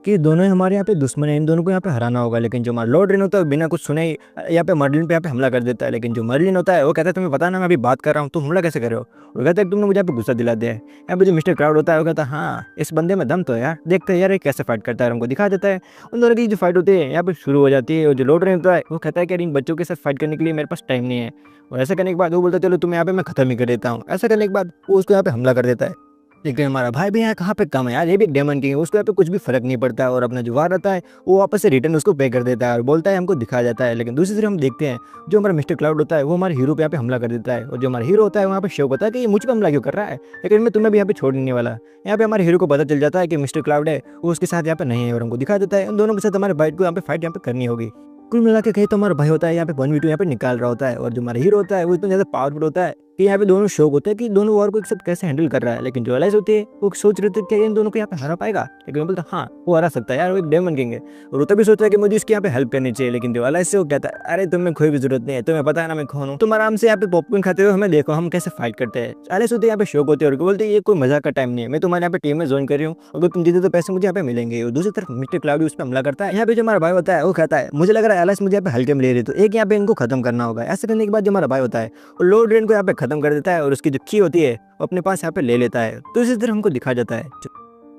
कि दोनों ही हमारे यहाँ पे दुश्मन है, इन दोनों को यहाँ पे हराना होगा। लेकिन जो हमारा लॉर्ड रेन होता है बिना कुछ सुने ही यहाँ पे मर्लिन पे यहाँ पे हमला कर देता है। लेकिन जो मर्लिन होता है वो कहता है तुम्हें पता ना मैं अभी बात कर रहा हूँ, तुम हमला कैसे कर रहे हो। वो कहता है तुमने मुझे यहाँ पे गुस्सा दिला दिया है। यहाँ पे जो मिस्टर क्राउड होता है वो कहता है हाँ इस बंदे में दम तो है यार, देखते हैं यार ये कैसे फाइट करता है। हमको दिखा देता है उन दोनों की जो फाइट होती है यहाँ पे शुरू हो जाती है। और जो लॉर्ड रेन होता है वो कहता है कि इन बच्चों के साथ फाइट करने के लिए मेरे पास टाइम नहीं है। और ऐसा करने के बाद वो बोलता है चलो तुम्हें यहाँ पे मैं खत्म ही कर देता हूँ। ऐसा करने के बाद वो उसको यहाँ पे हमला कर देता है। लेकिन हमारा भाई भी यहाँ कहाँ पे कम है यार, ये भी एक डेमन किंग है, उसको यहाँ पे कुछ भी फर्क नहीं पड़ता है। और अपना जो वार रहता है वो वापस से रिटर्न उसको पे कर देता है और बोलता है हमको दिखाया जाता है। लेकिन दूसरी तरफ हम देखते हैं जो हमारा मिस्टर क्लाउड होता है वो हमारे हीरो पे यहाँ पे हमला कर देता है। और जो हमारा हीरो होता है वहाँ पे शौक होता है कि ये मुझ पर हमला क्यों कर रहा है, लेकिन मैं तुम्हें भी यहाँ पे छोड़ नहीं वाला। यहाँ पे हमारे हीरो को पता चल जाता है कि मिस्टर क्लाउड है वो उसके साथ यहाँ पे नहीं है और हमको दिखा देता है उन दोनों के साथ हमारे भाई को यहाँ पे फाइट यहाँ पे करनी होगी। कुल मिला के कहीं तो हमारा भाई होता है यहाँ पे 1v2 यहाँ पे निकाल रहा होता है। और जो हमारा हीरो होता है वो इतना ज़्यादा पावरफुल होता है कि यहाँ पे दोनों शौक होते हैं कि दोनों वॉर को एक साथ कैसे हैंडल कर रहा है। लेकिन जो एलाइज होती है वो सोच रहे थे कि इन दोनों को यहाँ पे हरा पाएगा, लेकिन वो बोलता है हाँ वो हरा सकता है यार, वो एक डेमन किंग है। और वो तभी सोचता है कि मुझे इसकी यहाँ पे हेल्प करनी चाहिए। लेकिन जो एलाइज से वो कहता है अरे तुम्हें कोई भी जरूरत नहीं है, तुम्हें पता है ना मैं कौन हूँ, तुम आराम से यहाँ पे पॉपकॉर्न खाते हो, हमें देखो हम कैसे फाइट करते हैं। एलाइज होते यहाँ पे शौक होते हैं और बोलते हैं ये कोई मजाक का टाइम नहीं है, मैं तुम्हारे यहाँ पे टीम में ज्वाइन कर रही हूँ, अगर तुम जीते तो पैसे मुझे यहाँ पे मिलेंगे। और दूसरी तरफ मिस्टर क्लाउड उस पर हमला करता है। यहाँ पे जो हमारा भाई होता है वो कहता है मुझे लग रहा है एलाइज मुझे यहाँ पे हल्के में ले रही, तो एक यहाँ पे इनको खत्म करना होगा। ऐसा करने के बाद जो हमारा भाई होता है वो लॉर्ड रेन को यहाँ पे खत्म कर देता है और उसकी जो की होती है वो अपने पास यहाँ पे ले लेता है। तो इसी तरह हमको दिखा जाता है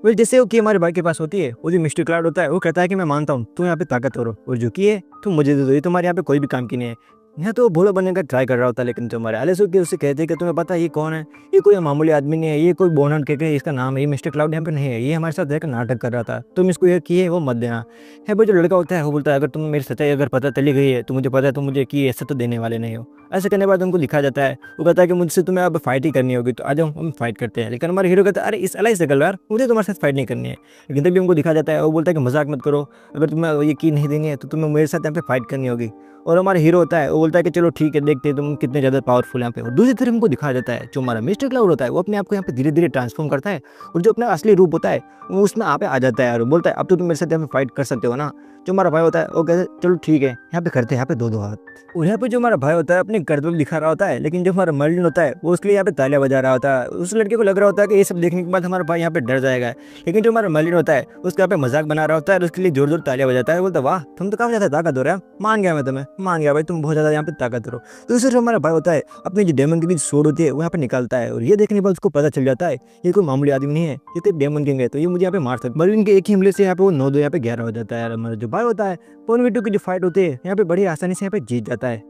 वेल जैसे वो की हमारे भाई के पास होती है वो जो मिस्टर क्लाउड होता है वो कहता है कि मैं मानता हूँ तुम यहाँ पे ताकतवर हो और जो की है तुम मुझे दे दो, ये तुम्हारे यहाँ पे कोई भी काम की नहीं है। यहाँ तो भोला बनने का ट्राई कर रहा होता है। लेकिन जो हमारे एलिस होती है उससे कहते हैं कि तुम्हें पता है ये कौन है, ये कोई मामूली आदमी नहीं है, ये कोई बोनट के इसका नाम है, ये मिस्टर क्लाउड यहाँ पे नहीं है, ये हमारे साथ रहकर नाटक कर रहा था, तुम इसको ये किए वो मत देना है। वो जो लड़का होता है वो बोलता है अगर तुम मेरी सच्चाई अगर पता चली गई है तो मुझे पता है तुम मुझे की ऐसा तो देने वाले नहीं हो। ऐसे करने के बाद उनको लिखा जाता है, वो कहता है कि मुझसे तुम्हें अब फाइट ही करनी होगी, तो आ जाओ हम फाइट करते हैं। लेकिन हमारे हीरो कहता है अरे इस एलाइज से कर लो यार, मुझे तुम्हारे साथ फाइट नहीं करनी है। लेकिन तभी हमको दिखा जाता है वो बोलता है कि मजाक मत करो, अगर तुम्हें ये की नहीं देनी है तो तुम्हें मेरे साथ यहाँ पे फाइट करनी होगी। और हमारा हीरो होता है वो बोलता है कि चलो ठीक है देखते हैं तुम कितने ज़्यादा पावरफुल यहाँ पे। और दूसरी तरफ हमको दिखा जाता है जो हमारा मिस्टर क्लाउड होता है वो अपने आप को यहाँ पे धीरे धीरे ट्रांसफॉर्म करता है और जो अपना असली रूप होता है वो उसमें यहाँ पे आ जाता है और बोलता है अब तो तुम मेरे साथ यहाँ पे फाइट कर सकते हो ना। जो हमारा भाई होता है वो कहते हैं चलो ठीक है यहाँ पे करते हैं यहाँ पे दो हाथ। और यहाँ पे जो हमारा भाई होता है अपने कर्तव्य दिखा रहा होता है, लेकिन जो हमारा मर्लिन होता है वो उसके लिए यहाँ पे तालियां बजा रहा होता है। उस लड़के को लग रहा होता है कि ये सब देखने के बाद हमारा भाई यहाँ पे डर जाएगा। लेकिन जो हमारा मर्लिन होता है उसका यहाँ पे मजाक बना रहा होता है और उसके लिए जोर जोर तालियां बजाता है, बोलता वाह तुम तो काफी ज्यादा ताकतवर है, मान गया मैं तुम्हें, मान गया भाई तुम बहुत ज्यादा यहाँ पे ताकतवर हो। तो इससे हमारा भाई होता है अपनी जो डेमन की सोड होती है वो यहाँ पे निकालता है और ये देखने के बाद उसको पता चल जाता है ये कोई मामूली आदमी नहीं है, ये तो डेमन किंग है, तो ये मुझे यहाँ पे मार सकता है। मर्लिन के एक ही हमले से यहाँ पे वो 9-2 यहाँ पे 11 हो जाता है। हमारा जो भाई होता है 1v2 की जो फाइट होती है यहाँ पे बड़ी आसानी से यहाँ पे जीत जाता है।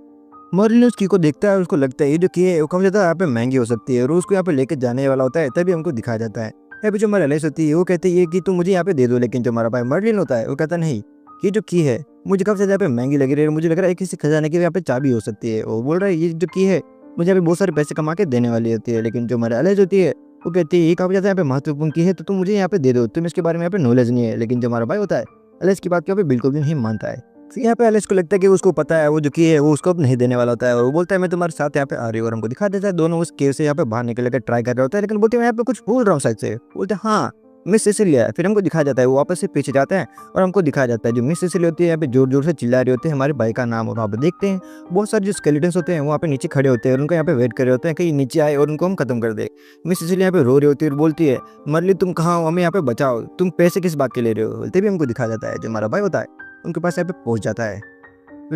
मर्लिन उस की को देखता है और उसको लगता है ये जो की है वो कम ज़्यादा यहाँ पे महंगी हो सकती है और उसको यहाँ पे लेके जाने वाला होता है। तभी हमको दिखाया जाता है यहाँ पे जो हमारी एलाइस होती है वो कहते हैं कि तुम मुझे यहाँ पे दे दो। लेकिन जो हमारा भाई मर्लिन होता है वो कहता नहीं ये जो की है मुझे काफ़ी ज़्यादा यहाँ पे महंगी लग रही है, मुझे लग रहा है किसी खजाने की यहाँ पे चाबी हो सकती है। वो बोल रहा है ये जो की है मुझे यहाँ पे बहुत सारे पैसे कमा के देने वाली होती है। लेकिन जो हमारी एलाइस होती है वो कहती है ये काफ़ी ज़्यादा यहाँ पे महत्वपूर्ण की है तो तुम मुझे यहाँ पे दे दो, तुम इसके बारे में यहाँ पे नॉलेज नहीं है। लेकिन जो हमारा भाई होता है एलाइस की बात यहाँ पे बिल्कुल भी नहीं मानता है। फिर यहाँ पे एलाइस को लगता है कि उसको पता है वो जो की है वो उसको अब नहीं देने वाला होता है और वो बोलता है मैं तुम्हारे साथ यहाँ पे आ रही हूँ। और हमको दिखा देता है दोनों उस केव से यहाँ पे बाहर निकल कर ट्राई कर रहे होता है। लेकिन बोलते हैं मैं यहाँ पे कुछ भूल रहा हूँ साइड से, बोलते हैं हाँ मिस सिसिली है। फिर हमको दिखा जाता है वो वापस से पीछे जाते हैं और हमको दिखाया जाता है जो मिस सिसिली होती है यहाँ पे जोर जोर से चिल्ला रही होती है हमारे भाई का नाम। और वहाँ पे देखते हैं बहुत सारे जो स्केलेटन्स होते हैं वहाँ पे नीचे खड़े होते हैं और उनको यहाँ पे वेट कर रहे होते हैं कि नीचे आए और उनको हम खत्म कर दे। मिस सिसिली यहाँ पे रो रही होती है और बोलती है मर्लिन तुम कहाँ हो, हमें यहाँ पे बचाओ, तुम पैसे किस बात के ले रहे हो। बोलते भी हमको दिखा जाता है जो हमारा भाई होता है उनके पास यहाँ पे पहुँच जाता है।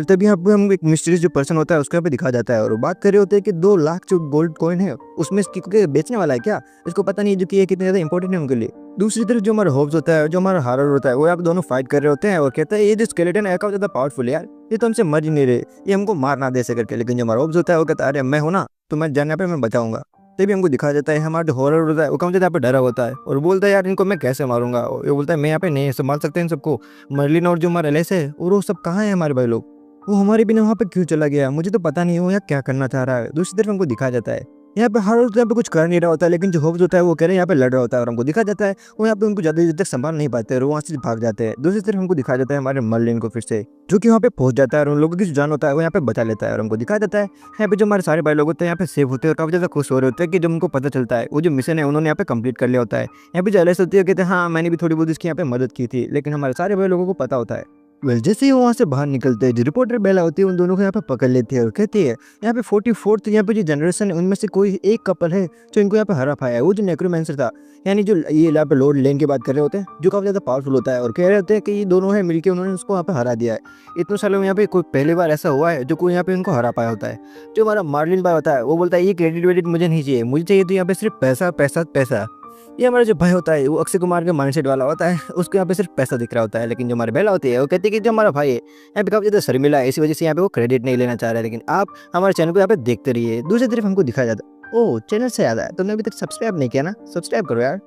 तभी यहाँ पे हम एक मिस्टीरियस जो पर्सन होता है उसको यहाँ पे दिखा जाता है और वो बात कर रहे होते हैं कि 2 लाख जो गोल्ड कॉइन है उसमें इसकी बेचने वाला है क्या, इसको पता नहीं है जो कि ये कितने ज़्यादा इंपॉर्टेंट है उनके लिए। दूसरी तरफ जो हमारा होप्स होता है जो हमारा हारर होता है वो यहाँ पे दोनों फाइट कर रहे होते हैं और कहता है ये जो स्केलेटन है काफ़ी ज़्यादा पावरफुल है यार, ये तो हमसे मर ही नहीं रहे, ये हमको मार ना दे करके। लेकिन जो हमारा होप्स होता है वो कहता है अरे मैं हूँ ना तो मैं जाने पे मैं बचाऊंगा। तभी हमको दिखा जाता है हमारा जो हॉरर होता है वो कम ज़्यादा यहाँ पे डरा होता है और बोलता है यार इनको मैं कैसे मारूंगा। ये बोलता है मैं यहाँ पे नहीं संभाल सकते इन सबको, मर्लिन और जो हमारा एलाइस है और वो सब कहाँ है हमारे भाई लोग, वो हमारे बिना वहाँ पे क्यों चला गया, मुझे तो पता नहीं वो यहाँ क्या करना चाह रहा है। दूसरी तरफ हमको दिखाया जाता है यहाँ पे हर यहाँ पे कुछ कर नहीं रहा होता है, लेकिन जो होप्स होता है वो कह रहे हैं यहाँ पे लड़ रहा होता है और हमको दिखा जाता है वो यहाँ पे उनको ज़्यादा देर तक संभाल नहीं पाते और वहाँ से भाग जाते हैं। दूसरी तरफ हमको दिखाया जाता है हमारे मर्लिन को फिर से जो कि वहाँ पे पहुँच जाता है और उन लोगों की जो जान होता है वो यहाँ पे बचा लेता है। और हमको दिखाया जाता है यहाँ पे जो हमारे सारे भाई लोग होते हैं यहाँ पे सेव होते हैं और काफ़ी ज़्यादा खुश हो रहे होते हैं कि जब उनको पता चलता है वो जो मिशन है उन्होंने यहाँ पे कंप्लीट कर लिया होता है। यहाँ पे जो एलाइस होती है कहते हैं हाँ मैंने भी थोड़ी बहुत इसकी यहाँ पे मदद की थी, लेकिन हमारे सारे भाई लोगों को पता होता है वेल जैसे ही वो वहाँ से बाहर निकलते हैं, जो रिपोर्टर बेला होती है उन दोनों को यहाँ पे पकड़ लेती है और कहती है यहाँ पे 44th यहाँ पे जो जनरेशन है उनमें से कोई एक कपल है जो इनको यहाँ पे हरा पाया है। वो जो नेक्रोमेंसर था, यानी जो ये यहाँ पे लॉर्ड लेन की बात कर रहे होते हैं, जो काफी ज्यादा पावरफुल होता है, और कह रहे होते हैं कि ये दोनों है मिलके उन्होंने उसको यहाँ पे हरा दिया है। इतने सालों में यहाँ पे कोई पहली बार ऐसा हुआ है जो कोई यहाँ पे उनको हरा पाया होता है। जो हमारा मार्लिन भाई होता है वो बोलता है ये क्रेडिट वेडिट मुझे नहीं चाहिए, मुझे चाहिए तो यहाँ पे सिर्फ पैसा पैसा पैसा। ये हमारा जो भाई होता है वो अक्षय कुमार के माइंडसेट वाला होता है, उसको यहाँ पे सिर्फ पैसा दिख रहा होता है। लेकिन जो हमारी बेला होती है वो कहती है कि जो हमारा भाई है यहाँ पे काफी ज्यादा शर्मिला है, इसी वजह से यहाँ पे वो क्रेडिट नहीं लेना चाह रहा है, लेकिन आप हमारे चैनल को यहाँ पे देखते रहिए। दूसरी तरफ हमको दिखाया जाता है ओह चैनल से याद आया, तुमने अभी तक सब्सक्राइब नहीं किया ना, सब्सक्राइब करो यार।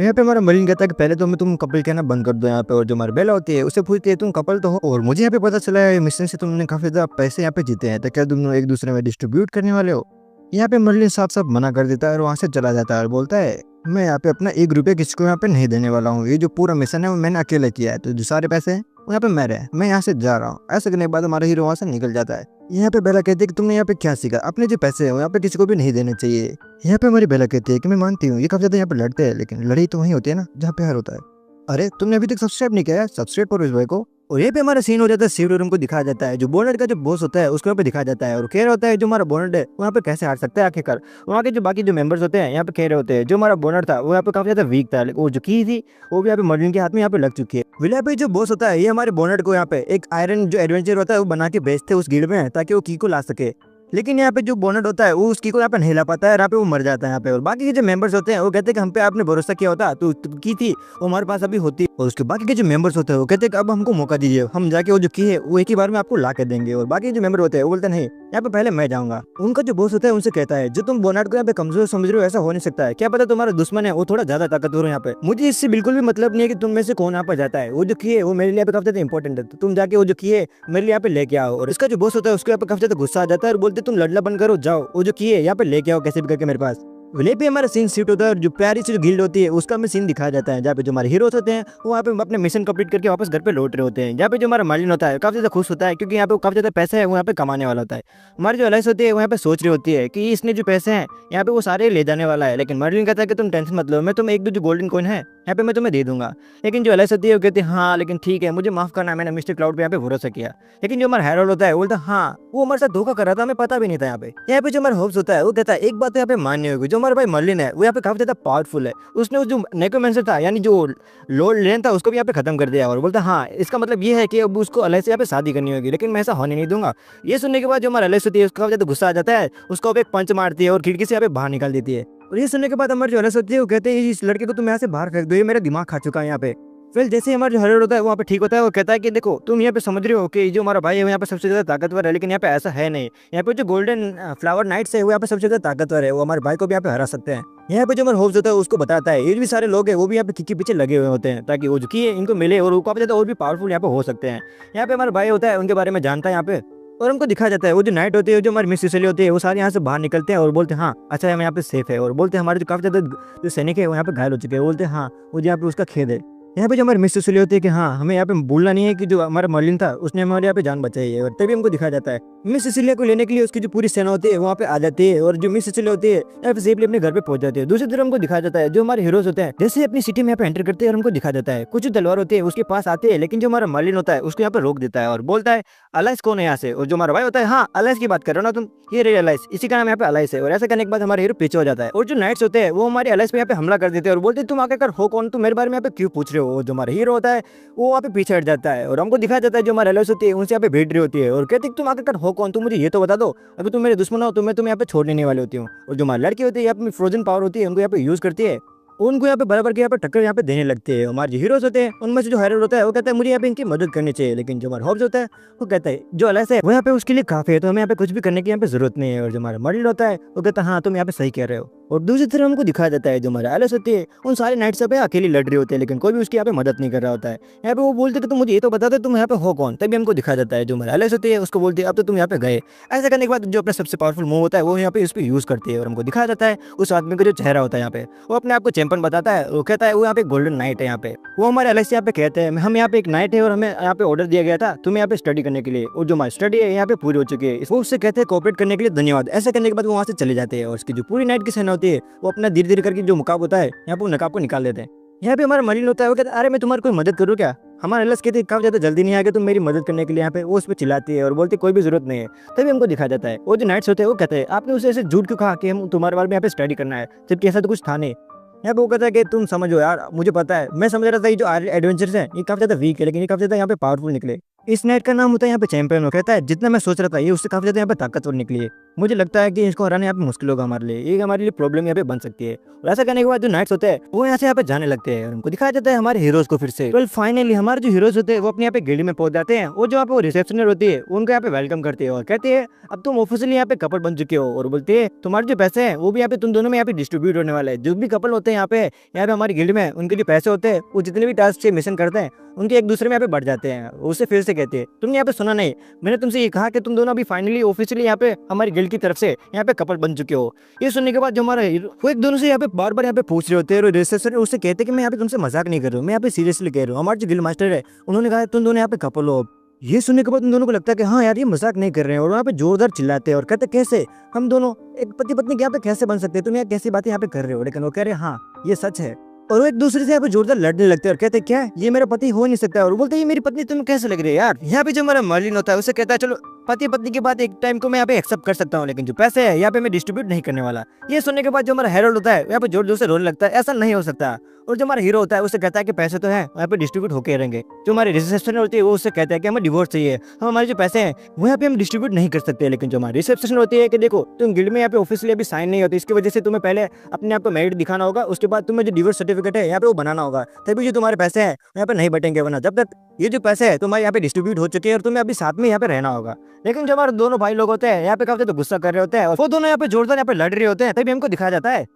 यहाँ पे हमारा मलिन कहता है कि पहले तो मैं तुम कपल कहना बंद कर दो यहाँ पे, और जो हमारी बेला होती है उसे पूछती है तुम कपल तो हो, और मुझे यहाँ पे पता चला है मिशन से तुमने काफी ज्यादा पैसे यहाँ पे जीते हैं, तो क्या तुम एक दूसरे में डिस्ट्रीब्यूट करने वाले हो। यहाँ पे मर्लिन साफ साफ मना कर देता है और वहाँ से चला जाता है और बोलता है मैं यहाँ पे अपना 1 रुपया किसी को यहाँ पे नहीं देने वाला हूँ, ये जो पूरा मिशन है वो मैंने अकेले किया है, तो जो सारे पैसे हैं वो यहाँ पे मेरे हैं, मैं यहाँ से जा रहा हूँ। ऐसा करने के बाद हमारा हीरो वहाँ से निकल जाता है। यहाँ पे बेला कहती है कि तुमने यहाँ पे क्या सीखा, अपने जो पैसे हैं वो यहाँ पे किसी को भी नहीं देने चाहिए। यहाँ पे हमारी बेला कहती है कि मैं मानती हूँ ये काफी ज्यादा यहाँ पे लड़ते हैं, लेकिन लड़ाई तो वहीं होती है ना जहाँ प्यार होता है। अरे तुमने अभी तक सब्सक्राइब नहीं किया है, सब्सक्राइब करो इस भाई को। और ये पे हमारा सीन हो जाता है सिविल रूम को दिखाया जाता है, जो बोनट का जो बॉस होता है उसको यहाँ पे दिखाया जाता है, और कह रहा होता है जो हमारा बोनट है वहाँ पे कैसे हार सकता है आखिरकार। वहाँ के जो बाकी जो मेंबर्स होते हैं यहाँ पे कह रहे होते हैं जो हमारा बोनट था वो यहाँ पे काफी ज्यादा वीक था, वो जो की थी वो भी यहाँ पे मर्लिन के हाथ में यहाँ पे लग चुकी है। विला पे जो बॉस होता है ये हमारे बोनट को यहाँ पे एक आयरन जो एडवेंचर होता है वो बना के बेचते हैं उस गिल्ड में, ताकि वो की को ला सके। लेकिन यहाँ पे जो बोनट होता है वो उसकी को यहाँ पे नहीं ला पाता है, यहाँ पे वो मर जाता है यहाँ पे। और बाकी के जो मेंबर्स होते हैं वो कहते हैं कि हम पे आपने भरोसा किया होता तो की थी वो हमारे पास अभी होती। और उसके बाकी के जो मेंबर्स होते हैं वो कहते हैं कि अब हमको मौका दीजिए, हम जाके वो जो की है वो एक ही बार में आपको ला के देंगे। और बाकी जो मेंबर होते हैं वो बोलते नहीं यहाँ पे पहले मैं जाऊंगा। उनका जो बॉस होता है उनसे कहता है जो तुम बोनट को यहाँ पे कमजोर समझ रहे हो ऐसा हो नहीं सकता है, क्या पता तुम्हारा दुश्मन है वो थोड़ा ज्यादा ताकतवर है यहाँ पे, मुझे इससे बिल्कुल भी मतलब नहीं है कि तुम में से कौन यहाँ पर जाता है। वो जो की है वो मेरे लिए काफी ज्यादा इंपॉर्टेंट है, तो तुम जाके वो जो की है मेरे लिए यहाँ पे लेके आओ। और इसका जो बॉस होता है उसको यहाँ पे काफी ज्यादा गुस्सा आ जाता है और बोलते तुम लड़ना बंद करो, जाओ वो जो की है यहाँ पे लेके आओ कैसे भी करके मेरे पास। विले पे हमारा सीन शिफ्ट होता है और जो प्यारी सी जो गिल्ड होती है उसका हमें सीन दिखाया जाता है, जहाँ पे जो हमारे हीरोज होते हैं वो वहाँ पे अपने मिशन कंप्लीट करके वापस घर पे लौट रहे होते हैं। जहाँ पे जो हमारा मार्लिन होता है काफी ज्यादा खुश होता है क्योंकि यहाँ पे काफी ज्यादा पैसा है वो यहाँ पे कमाने वाला होता है। हमारी जो एलाइस होती है वो यहाँ पे सोच रही होती है कि इसने जो पैसे हैं यहाँ पे वो सारे ले जाने वाला है, लेकिन मार्लिन कहता है कि तुम टेंशन मत लो, मैं तुम्हें 1-2 जो गोल्डन कॉइन है यहाँ पे मैं तुम्हें दे दूंगा। लेकिन जो एलाइस होती है वो कहती है हाँ लेकिन ठीक है मुझे माफ करना, मैंने मिस्टर क्लाउड पे यहाँ पे भरोसा किया। लेकिन जो हमारा हैरोल्ड होता है वो बोलता है हाँ वो हमारे साथ धोखा कर रहा था, हमें पता भी नहीं था। यहाँ पे जो हमारा होप्स होता है वो कहता है एक बात तो यहाँ पे माननी होगी, जो हमारा भाई मर्लिन है वो यहाँ पे काफी ज्यादा पावरफुल है, उसने उस जो नेक्रोमेंसर था यानी जो लॉर्ड लेन था उसको भी यहाँ पे खत्म कर दिया। और बोलता हाँ इसका मतलब ये है कि अब उसको एलाइस से यहाँ पे शादी करनी होगी, लेकिन मैं ऐसा होने नहीं दूंगा। ये सुनने के बाद जो हमारा एलाइस होती है उसका काफी ज्यादा गुस्सा आ जाता है, उसको अब एक पंच मारती है और खिड़की से यहाँ पे बाहर निकाल देती है। और ये सुनने के बाद हमारे जो एलाइस होती है वो कहते हैं इस लड़के को तुम यहाँ से बाहर फेंक दो, ये मेरा दिमाग खा चुका है यहाँ पे। फिर जैसे हमारा जो हैरोल्ड होता है वहाँ पे ठीक होता है, वो कहता है कि देखो तुम यहाँ पे समझ रहे हो कि जो हमारा भाई है वो यहाँ पे सबसे ज्यादा ताकतवर है, लेकिन यहाँ पे ऐसा है नहीं। यहाँ पे जो गोल्डन फ्लावर नाइट्स है वो यहाँ पे सबसे ज्यादा ताकतवर है, वो हमारे भाई को भी यहाँ पे हरा सकते हैं। यहाँ पे जो हमारा होप्स होता है उसको बताता है ये भी सारे लोग हैं वो भी यहाँ पे की पीछे लगे हुए होते हैं ताकि वो जो की है इनको मिले और वो काफी ज्यादा और भी पावरफुल यहाँ पे हो सकते हैं। यहाँ पे हमारा भाई होता है उनके बारे में जानता है यहाँ पे, और हमको दिखाया जाता है वो जो नाइट होती है जो हमारी मिस सिसिली होती है वो सारे यहाँ से बाहर निकलते हैं और बोलते हैं हाँ अच्छा हम यहाँ पे सेफ है। और बोलते हैं हमारे जो काफी ज्यादा जो सैनिक है वो यहाँ पे घायल हो चुके हैं, बोलते हैं हाँ मुझे यहाँ पे उसका खेद है। यहाँ पे जो हमारी मिस सिसिली होती है कि हाँ हमें यहाँ पे भूलना नहीं है कि जो हमारा मर्लिन था उसने हमारे यहाँ पे जान बचाई है। और तभी हमको दिखाया जाता है मिस सिसिलिया को लेने के लिए उसकी जो पूरी सेना होती है वहाँ पे आ जाती है, और जो मिस सिसिलिया होती है यहाँ पे सेफली अपने घर पे पहुंच जाती है। दूसरी तरफ हमको दिखाया जाता है जो हमारे हीरोज होते हैं जैसे अपनी सिटी में यहाँ पे एंटर करते हैं और हमको दिखाया जाता है कुछ तलवार होती है उसके पास आते हैं, लेकिन जो हमारा मर्लिन होता है उसको यहाँ पे रोक देता है और बोलता है अलाइस कौन है यहाँ से। और जो हमारा भाई होता है हाँ अलाइस की बात कर रहे हो ना तुम, ये रही अलाइस, इसी का नाम यहाँ पे अलाइस है। और ऐसा करने के बाद हमारे हीरो पीछे हो जाता है और जो नाइट्स होते हैं वो हमारे अलाइस पे यहाँ पे हमला कर देते हैं और बोलते तुम आकर हो कौन, तुम मेरे बारे में यहाँ पे क्यों पूछ रहे हो। जो हमारा हीरो होता है वो वहाँ पे पीछे हट जाता है और हमको दिखाया जाता है जो हमारी एलाइस होती है उनसे यहाँ पे भेट रही होती है और कहती तुम आकर हो कौन, तुम मुझे ये तो बता दो, अगर तुम मेरे दुश्मन हो तो मैं तुम्हें यहाँ पे छोड़ देने वाली होती हूँ। और जो हमारी लड़की होती है अपनी फ्रोजन पावर होती है उनको यहाँ पे यूज करती है, उनको यहाँ पे बराबर के यहाँ पे टक्कर यहाँ पे देने लगते हैं। हमारे जो हीरोज होते हैं उनमें से जो हैरोल्ड होता है वो कहता है मुझे यहाँ पे इनकी मदद करनी चाहिए, लेकिन जो हमारा होप्स होता है वो कहता है जो अलाइस है वो यहाँ पे उसके लिए काफी है, तो हमें यहाँ पे कुछ भी करने की यहाँ पे जरूरत नहीं है। और जो हमारा मर्लिन होता है वो कहता है हाँ तुम यहाँ पे सही कह रहे हो। और दूसरी तरफ हमको दिखाया जाता है जो हमारा एलाइस होती है उन सारे नाइट्स पे अकेली लड़ रही होती है, लेकिन कोई भी उसकी यहाँ पे मदद नहीं कर रहा होता है। यहाँ पे वो बोलते कि तुम मुझे ये तो बता दो तुम यहाँ पे हो कौन, तभी हमको दिखाया जाता है जो हमारा एलाइस होती है उसको बोलती है अब तो तुम यहाँ पे गए। ऐसा करने के बाद जो अपना सबसे पावरफुल मूव होता है वो यहाँ पे इस पर यूज करती है और हमको दिखाया जाता है उस आदमी का जो चेहरा होता है यहाँ पे वो अपने आप को चैंपियन बताता है। वो कहता है वो यहाँ पे गोल्डन नाइट है, यहाँ पे वो हमारे एलाइस यहाँ पे कहते हैं हम यहाँ पे एक नाइट है और हमें यहाँ पे ऑर्डर दिया गया था तुम्हें यहाँ पे स्टडी करने के लिए, और जो हमारी स्टडी है यहाँ पे पूरी हो चुकी है, वो उससे कहते हैं कोऑपरेट करने के लिए धन्यवाद। ऐसा करने के बाद वो वहाँ से चले जाते हैं और उसकी जो पूरी नाइट की सेना होती है वो अपना धीरे धीरे करके जो नकाब होता है यहाँ पे नकाब को निकाल देते हैं। यहाँ पे हमारा मर्लिन होता है वो कहता है अरे मैं तुम्हारी कोई मदद करूँ क्या, हमारे एलिस कहती है कब ज़्यादा जल्दी नहीं आएगा तुम मेरी मदद करने के लिए यहाँ पे, वो उस पर चिल्लाती है और बोलती कोई भी जरूरत नहीं है। तभी हमको दिखाया जाता है वो जो नाइट्स होते हैं वो कहते हैं आपने उसे ऐसे झूठ क्यों कहा कि हम तुम्हारे बारे में यहाँ पे स्टडी करना है, जबकि ऐसा तो कुछ था नहीं। यहाँ पे वो कहता है कि तुम समझो यार, मुझे पता है, मैं समझ रहा था ये जो एडवेंचर्स है ये काफी ज्यादा वीक है, लेकिन ये काफी ज्यादा यहाँ पे पावरफुल निकले। इस नाइट का नाम होता है यहाँ पे चैंपियन। वो कहता है जितना मैं सोच रहा था ये उससे काफी ज्यादा यहाँ पे ताकतवर निकली है। मुझे लगता है कि इसको हराना यहाँ पे मुश्किल होगा हमारे लिए, ये हमारे लिए प्रॉब्लम यहाँ पे बन सकती है। और ऐसा करने के बाद जो नाइट्स होते हैं वो यहाँ से यहाँ पे जाने लगते हैं और उनको दिखाया जाता है हमारे हीरोज को फिर से। वेल फाइनली हमारे जो हीरोज होते हैं वो अपने यहाँ पे गिल्ड में पहुंच जाते हैं। वो जो यहाँ पे रिसेप्शनर होती है उनको यहाँ पे वेलकम करते हैं और कहते हैं अब तुम ऑफिशियली यहाँ पे कपल बन चुके हो, और बोलते हैं तुम्हारे जो पैसे हैं वो भी यहाँ पे तुम दोनों में यहाँ पे डिस्ट्रीब्यूट होने वाले हैं। जो भी कपल होते हैं यहाँ पे हमारी गिल्ड में, उनके जो पैसे होते हैं वो जितने भी टास्क से मिशन करते हैं उनके एक दूसरे में यहाँ पे बढ़ जाते हैं। उससे फिर से कहते हैं तुमने यहाँ पे सुना नहीं, मैंने तुमसे ये कहा कि तुम दोनों अभी फाइनली ऑफिशियली यहाँ पे हमारी गिल्ड की तरफ से यहाँ पे कपल बन चुके हो। ये सुनने के बाद जो हमारा वो एक दोनों से यहाँ पे बार बार यहाँ पे पूछ रहे होते हैं और रिसेप्शन उससे कहते हैं कि मैं यहाँ पे तुमसे मजाक नहीं कर रहा हूँ, मैं यहाँ पे सीरियसली कह रहा हूँ। हमारे जो गिल्ड मास्टर है उन्होंने कहा तुम दोनों यहाँ पे कपल हो। ये सुनने के बाद उन दोनों को लगता है कि हाँ यार ये मजाक नहीं कर रहे हैं, और वहाँ पे जोरदार चिल्लाते हैं और कहते कैसे हम दोनों एक पति पत्नी यहाँ पे कैसे बन सकते हैं, तुम यहाँ कैसी बातें यहाँ पे कर रहे हो। लेकिन वो कह रहे हैं हाँ ये सच है, और वो एक दूसरे से यहाँ पे जोरदार लड़ने लगते हैं और कहते हैं क्या ये मेरा पति हो नहीं सकता, और बोलते हैं ये मेरी पत्नी तुम्हें कैसे लग रही है यार। यहाँ पे जो हमारा मर्लिन होता है उसे कहता है चलो पति पत्नी की बात एक टाइम को मैं यहाँ पे एक्सेप्ट कर सकता हूँ, लेकिन जो पैसे है यहाँ पे मैं डिस्ट्रीब्यूट नहीं करने वाला। ये सुनने के बाद जो हमारा हेरोल्ड होता है यहाँ पे जोर जोर से रोने लगता है, ऐसा नहीं हो सकता। और जो हमारा हीरो होता है उसे कहता है कि पैसे तो है यहाँ पे डिस्ट्रीब्यूट होके रहेंगे। जो हमारे रिसेप्शन होती है वो उससे कहता है कि हमें डिवोर्स चाहिए, हम हमारे जो पैसे हैं वो यहाँ पे हम डिस्ट्रीब्यूट नहीं कर सकते। लेकिन जो हमारी रिसेप्शन होती है कि देखो तुम गिल्ड में यहाँ पे ऑफिशियली अभी साइन नहीं होती, इसकी वजह से तुम्हें पहले अपने आप को मैरिड दिखाना होगा, उसके बाद तुम्हें जो डिवोर्स सर्टिफिकेट है यहाँ पे वो बनाना होगा, तभी जो तुम्हारे पैसे हैं यहाँ पे नहीं बटेंगे, वरना जब तक ये जो पैसे है तुम्हारे यहाँ पे डिस्ट्रीब्यूट हो चुके हैं और तुम्हें अभी साथ में यहाँ पे रहना होगा। लेकिन जो हमारे दोनों भाई लोग होते हैं यहाँ पे काफी तो गुस्सा कर रहे होते हैं और वो दोनों यहाँ पे जोरदार यहाँ पे लड़ रहे होते हैं, तभी हमको दिखाया जाता है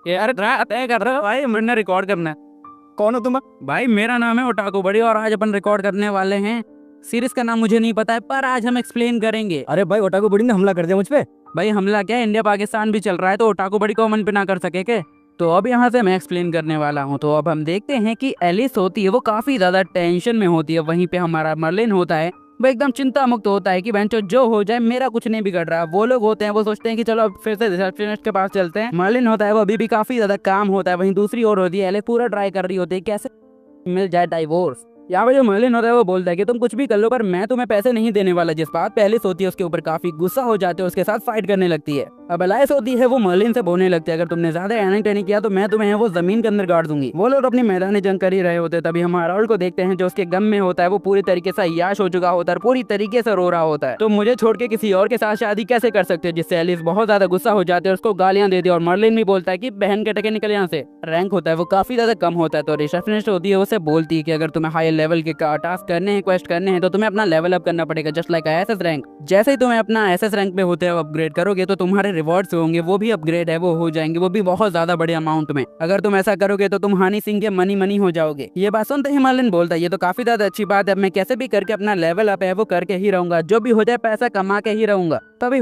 यार तय कर रहे हो भाई, मैंने रिकॉर्ड करना है। कौन हो तुम? भाई मेरा नाम है ओटाकू बड़ी और आज अपन रिकॉर्ड करने वाले हैं। सीरीज का नाम मुझे नहीं पता है पर आज हम एक्सप्लेन करेंगे। अरे भाई ओटाकू बड़ी ने हमला कर दिया मुझ पे। भाई हमला क्या है, इंडिया पाकिस्तान भी चल रहा है तो ओटाकू बड़ी कॉमन पे ना कर सके के। तो अब यहाँ से मैं एक्सप्लेन करने वाला हूँ। तो अब हम देखते हैं कि एलिस होती है वो काफी ज्यादा टेंशन में होती है, वहीं पे हमारा मर्लिन होता है वो एकदम चिंता मुक्त होता है कि बेंचो जो हो जाए मेरा कुछ नहीं बिगड़ रहा। वो लोग होते हैं वो सोचते हैं कि चलो अब फिर से रिसेप्शनिस्ट के पास चलते हैं। मर्लिन होता है वो अभी भी काफी ज्यादा काम होता है, वहीं दूसरी ओर होती है एलिस पूरा ट्राई कर रही होती है कैसे मिल जाए डाइवोर्स। यहाँ पे जो मर्लिन होता है वो बोलता है कि तुम कुछ भी कर लो पर मैं तुम्हें पैसे नहीं देने वाला। जिस बात पे एलिस होती है उसके ऊपर काफी गुस्सा हो जाते हैं, उसके साथ फाइट करने लगती है। अब एलाइस होती है वो मर्लिन से बोलने लगती है अगर तुमने ज्यादा एनिंग टेनिंग किया तो मैं तुम्हें वो जमीन के अंदर गाड़ दूंगी। वो लोग अपनी मैदानी जंग कर ही रहे होते हैं, तभी हम हरोल्ड को देखते हैं जो उसके गम में होता है वो पूरी तरीके से अय्याश हो चुका होता है, पूरी तरीके से रो रहा होता है। तो मुझे छोड़ के किसी और के साथ शादी कैसे कर सकते हो, जिससे एलिस बहुत ज्यादा गुस्सा हो जाते हैं और उसको गालियां देती है। और मर्लिन भी बोलता है कि बहन के टके निकल यहाँ से। रैंक होता है वो काफी ज्यादा कम होता है, तो रिसेप्शनिस्ट होती है उसे बोलती है कि अगर तुम्हें हाई लेवल के टास्क करने हैं, क्वेस्ट करने हैं तो तुम्हें अपना लेवल अप करना पड़ेगा जस्ट लाइक एसएस रैंक। जैसे ही तुम्हें अपना एसएस रैंक पे होते हैं अपग्रेड करोगे तो तुम्हारे रिवॉर्ड्स होंगे वो भी अपग्रेड है वो हो जाएंगे, वो भी बहुत ज्यादा बड़े अमाउंट में। अगर तुम ऐसा करोगे तो तुम हनी सिंह के मनी मनी हो जाओगे। ये बात सुनते ही मर्लिन बोलता है ये तो काफी ज्यादा अच्छी बात है, मैं कैसे भी करके अपना लेवल अप है वो करके ही रहूंगा, जो भी हो जाए पैसा कमा के ही रहूंगा। तभी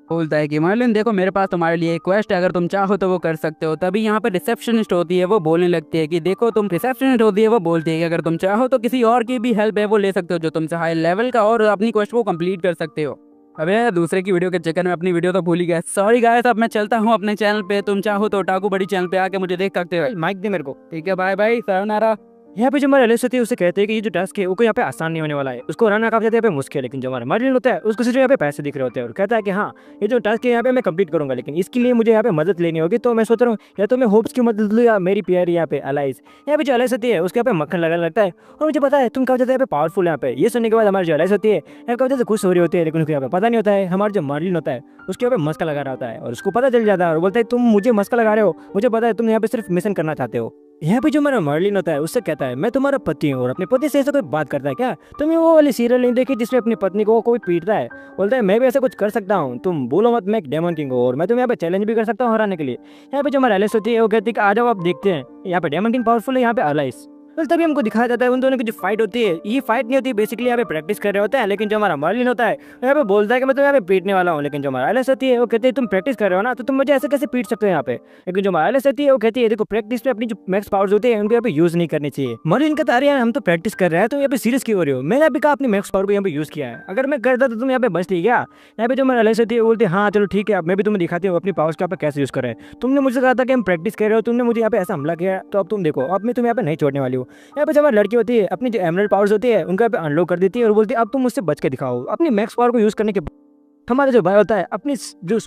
बोलता है कि मर्लिन देखो मेरे पास तुम्हारे लिए एक क्वेस्ट है, अगर तुम चाहो तो वो कर सकते हो। तभी यहाँ पे रिसेप्शनिस्ट होती है वो बोलने लगती है कि देखो तुम रिसेप्शनिस्ट होती है वो बोलती है कि अगर तुम चाहो तो किसी और की भी हेल्प है वो ले सकते हो जो तुमसे हाई लेवल का, और अपनी क्वेस्ट को कंप्लीट कर सकते हो। अबे दूसरे की वीडियो के चक्कर में अपनी वीडियो तो भूल ही गया, सॉरी गाइस। अब मैं चलता हूँ अपने चैनल पे, तुम चाहो तो ओटाकू बड़ी चैनल पे आके मुझे देख सकते हो। माइक दे मेरे को। ठीक है बाय बाय सायोनारा। यहाँ पे जो हमारे एलिस होती है उसे कहते हैं कि ये जो टास्क है वो कोई यहाँ पे आसान नहीं होने वाला है, उसको हराना काफी ज्यादा यहाँ पे मुश्किल है। लेकिन जो हमारा मर्लिन होता है उसको सिर्फ यहाँ पे पैसे दिख रहे होते हैं और कहता है कि हाँ ये जो टास्क है यहाँ पे मैं कंप्लीट करूंगा, लेकिन इसके लिए मुझे यहाँ पे मदद लेनी होगी। तो मैं सोच रहा हूँ या तो मैं होप्स की मदद लूँ या मेरी प्यारी यहाँ पे एलाइस। यहाँ पे जो एलाइस होती है उसके यहाँ पे मक्खन लगाने लगता है और मुझे पता है तुम काफी ज्यादा यहाँ पे पावरफुल यहाँ पे। ये सुनने के बाद हमारी जो एलाइस होती है यहाँ काफी ज्यादा खुश हो रही होती है, लेकिन उसको यहाँ पे पता नहीं होता है हमारा जो मर्लिन होता है उसके यहाँ पे मस्का लगा रहा होता है और उसको पता चल जाता है और बोलता है तुम मुझे मस्का लगा रहे हो, मुझे पता है तुम यहाँ पे सिर्फ मिशन करना चाहते हो। यहाँ पे जो हमारा मर्लिन होता है उससे कहता है मैं तुम्हारा पति हूँ, और अपने पति से ऐसा कोई बात करता है क्या? तुमने वो वाली सीरियल नहीं देखी जिसमें अपनी पत्नी को कोई पीटता है? बोलता है मैं भी ऐसा कुछ कर सकता हूँ, तुम बोलो मत मैं एक डेमन किंग हूँ और मैं तुम्हें यहाँ पे चैलेंज भी कर सकता हूँ हराने के लिए। यहाँ पे जो हमारा एलिस होती है वो कहती है कि आ जाओ आप देखते हैं यहाँ पे डेमन किंग पावरफुल है, यहाँ पे एलाइस। बस तभी हमको दिखाया जाता है उन दोनों की जो फाइट होती है, ये फाइट नहीं होती बेसिकली यहाँ पे प्रैक्टिस कर रहे होते हैं। लेकिन जो हमारा मर्लिन होता है यहाँ पे बोलता है कि मैं तो यहाँ पे पीटने वाला हूँ, लेकिन जो हमारा एलिस होती है वो कहती है तुम प्रैक्टिस कर रहे हो ना तो तुम मुझे ऐसे कैसे पीट सकते हो यहाँ पे। लेकिन जो हमारा एलिस होती है वो कहती है देखो प्रैक्टिस में अपनी जो मैक्स पावर्स होती है उनको यहाँ पे यूज नहीं करनी चाहिए। मर्लिन कहता है हम तो प्रैक्टिस कर रहे हैं तो यहाँ पे सीरियस क्यों हो रही हो, मैंने अभी कहा अपनी मैक्स पावर को यहाँ पे यूज किया है, अगर मैं करता तो तुम यहाँ पे बचती क्या। यहाँ पे जो हमारा एलिस होती है वो बोलती है हाँ चलो ठीक है अब मैं भी तुम्हें दिखाती हूँ अपनी पावर्स को यहाँ पे कैसे यूज कर रहे हैं। तुमने मुझे कहा था कि हम प्रैक्टिस कर रहे हो, तुमने मुझे यहाँ पे ऐसा हमला किया तो अब तुम देखो अब मैं तुम्हें यहाँ पे नहीं छोड़ने वाली हूँ। हो। यहाँ पे जो हमारी लड़की होती है अपनी जो एमरल्ड पावर्स होती है उनका पे अनलॉक कर देती है और बोलती है अब तुम मुझसे बच के दिखाओ। अपनी मैक्स पावर को यूज़ करने के बाद हमारा जो भाई होता है अपनी जो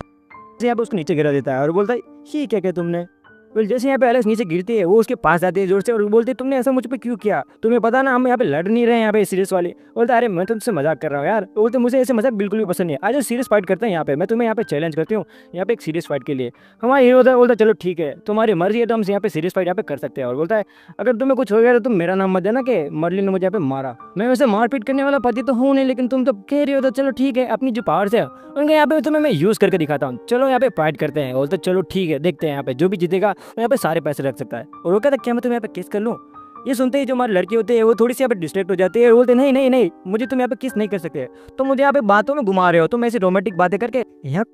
यहाँ पे उसको नीचे गिरा देता है और बोलता है ये क्या क्या तुमने। फिर जैसे यहाँ पे एलेक्स नीचे गिरती है वो उसके पास जाती है जोर से और बोलती है तुमने ऐसा मुझ पे क्यों किया, तुम्हें पता ना हम यहाँ पे लड़ नहीं रहे हैं यहाँ पे सीरियस वाली। बोलता है अरे मैं तुमसे मजाक कर रहा हूँ यार। बोलते मुझे ऐसे मजाक बिल्कुल भी पसंद नहीं है, आज सीरियस फाइट करते हैं यहाँ पे, मैं तुम्हें यहाँ पे चैलेंज करती हूँ यहाँ पे एक सीरियस फाइट के लिए। हमारा हीरो होता है बोलता है चलो ठीक है तुम्हारी मर्जी है तो हम यहाँ पे सीरियस फाइट यहाँ पे कर सकते हैं। और बोलता है अगर तुम्हें कुछ हो गया तो तुम मेरा नाम मत देना कि मर्लिन ने मुझे यहाँ पे मारा, मैं वैसे मारपीट करने वाला पति तो हूँ नहीं, लेकिन तुम तो कह रही हो तो चलो ठीक है अपनी जो पावर्स है उनके यहाँ पे तुम्हें मैं यूज़ करके दिखाता हूँ, चलो यहाँ पे फाइट करते हैं। बोलते चलो ठीक है देखते हैं यहाँ पे जो भी जीतेगा वो यहाँ पे सारे पैसे रख सकता है। और वो कहता क्या मैं तुम्हें यहाँ पे किस कर लूँ। ये सुनते ही जो हमारी लड़की होती है वो थोड़ी सी यहाँ पे डिस्ट्रैक्ट हो जाती है, बोलते नहीं नहीं नहीं मुझे तुम यहाँ पे किस नहीं कर सकते, तो मुझे यहाँ पे बातों में घुमा रहे हो, तुम ऐसी रोमांटिक बातें करके। यहाँ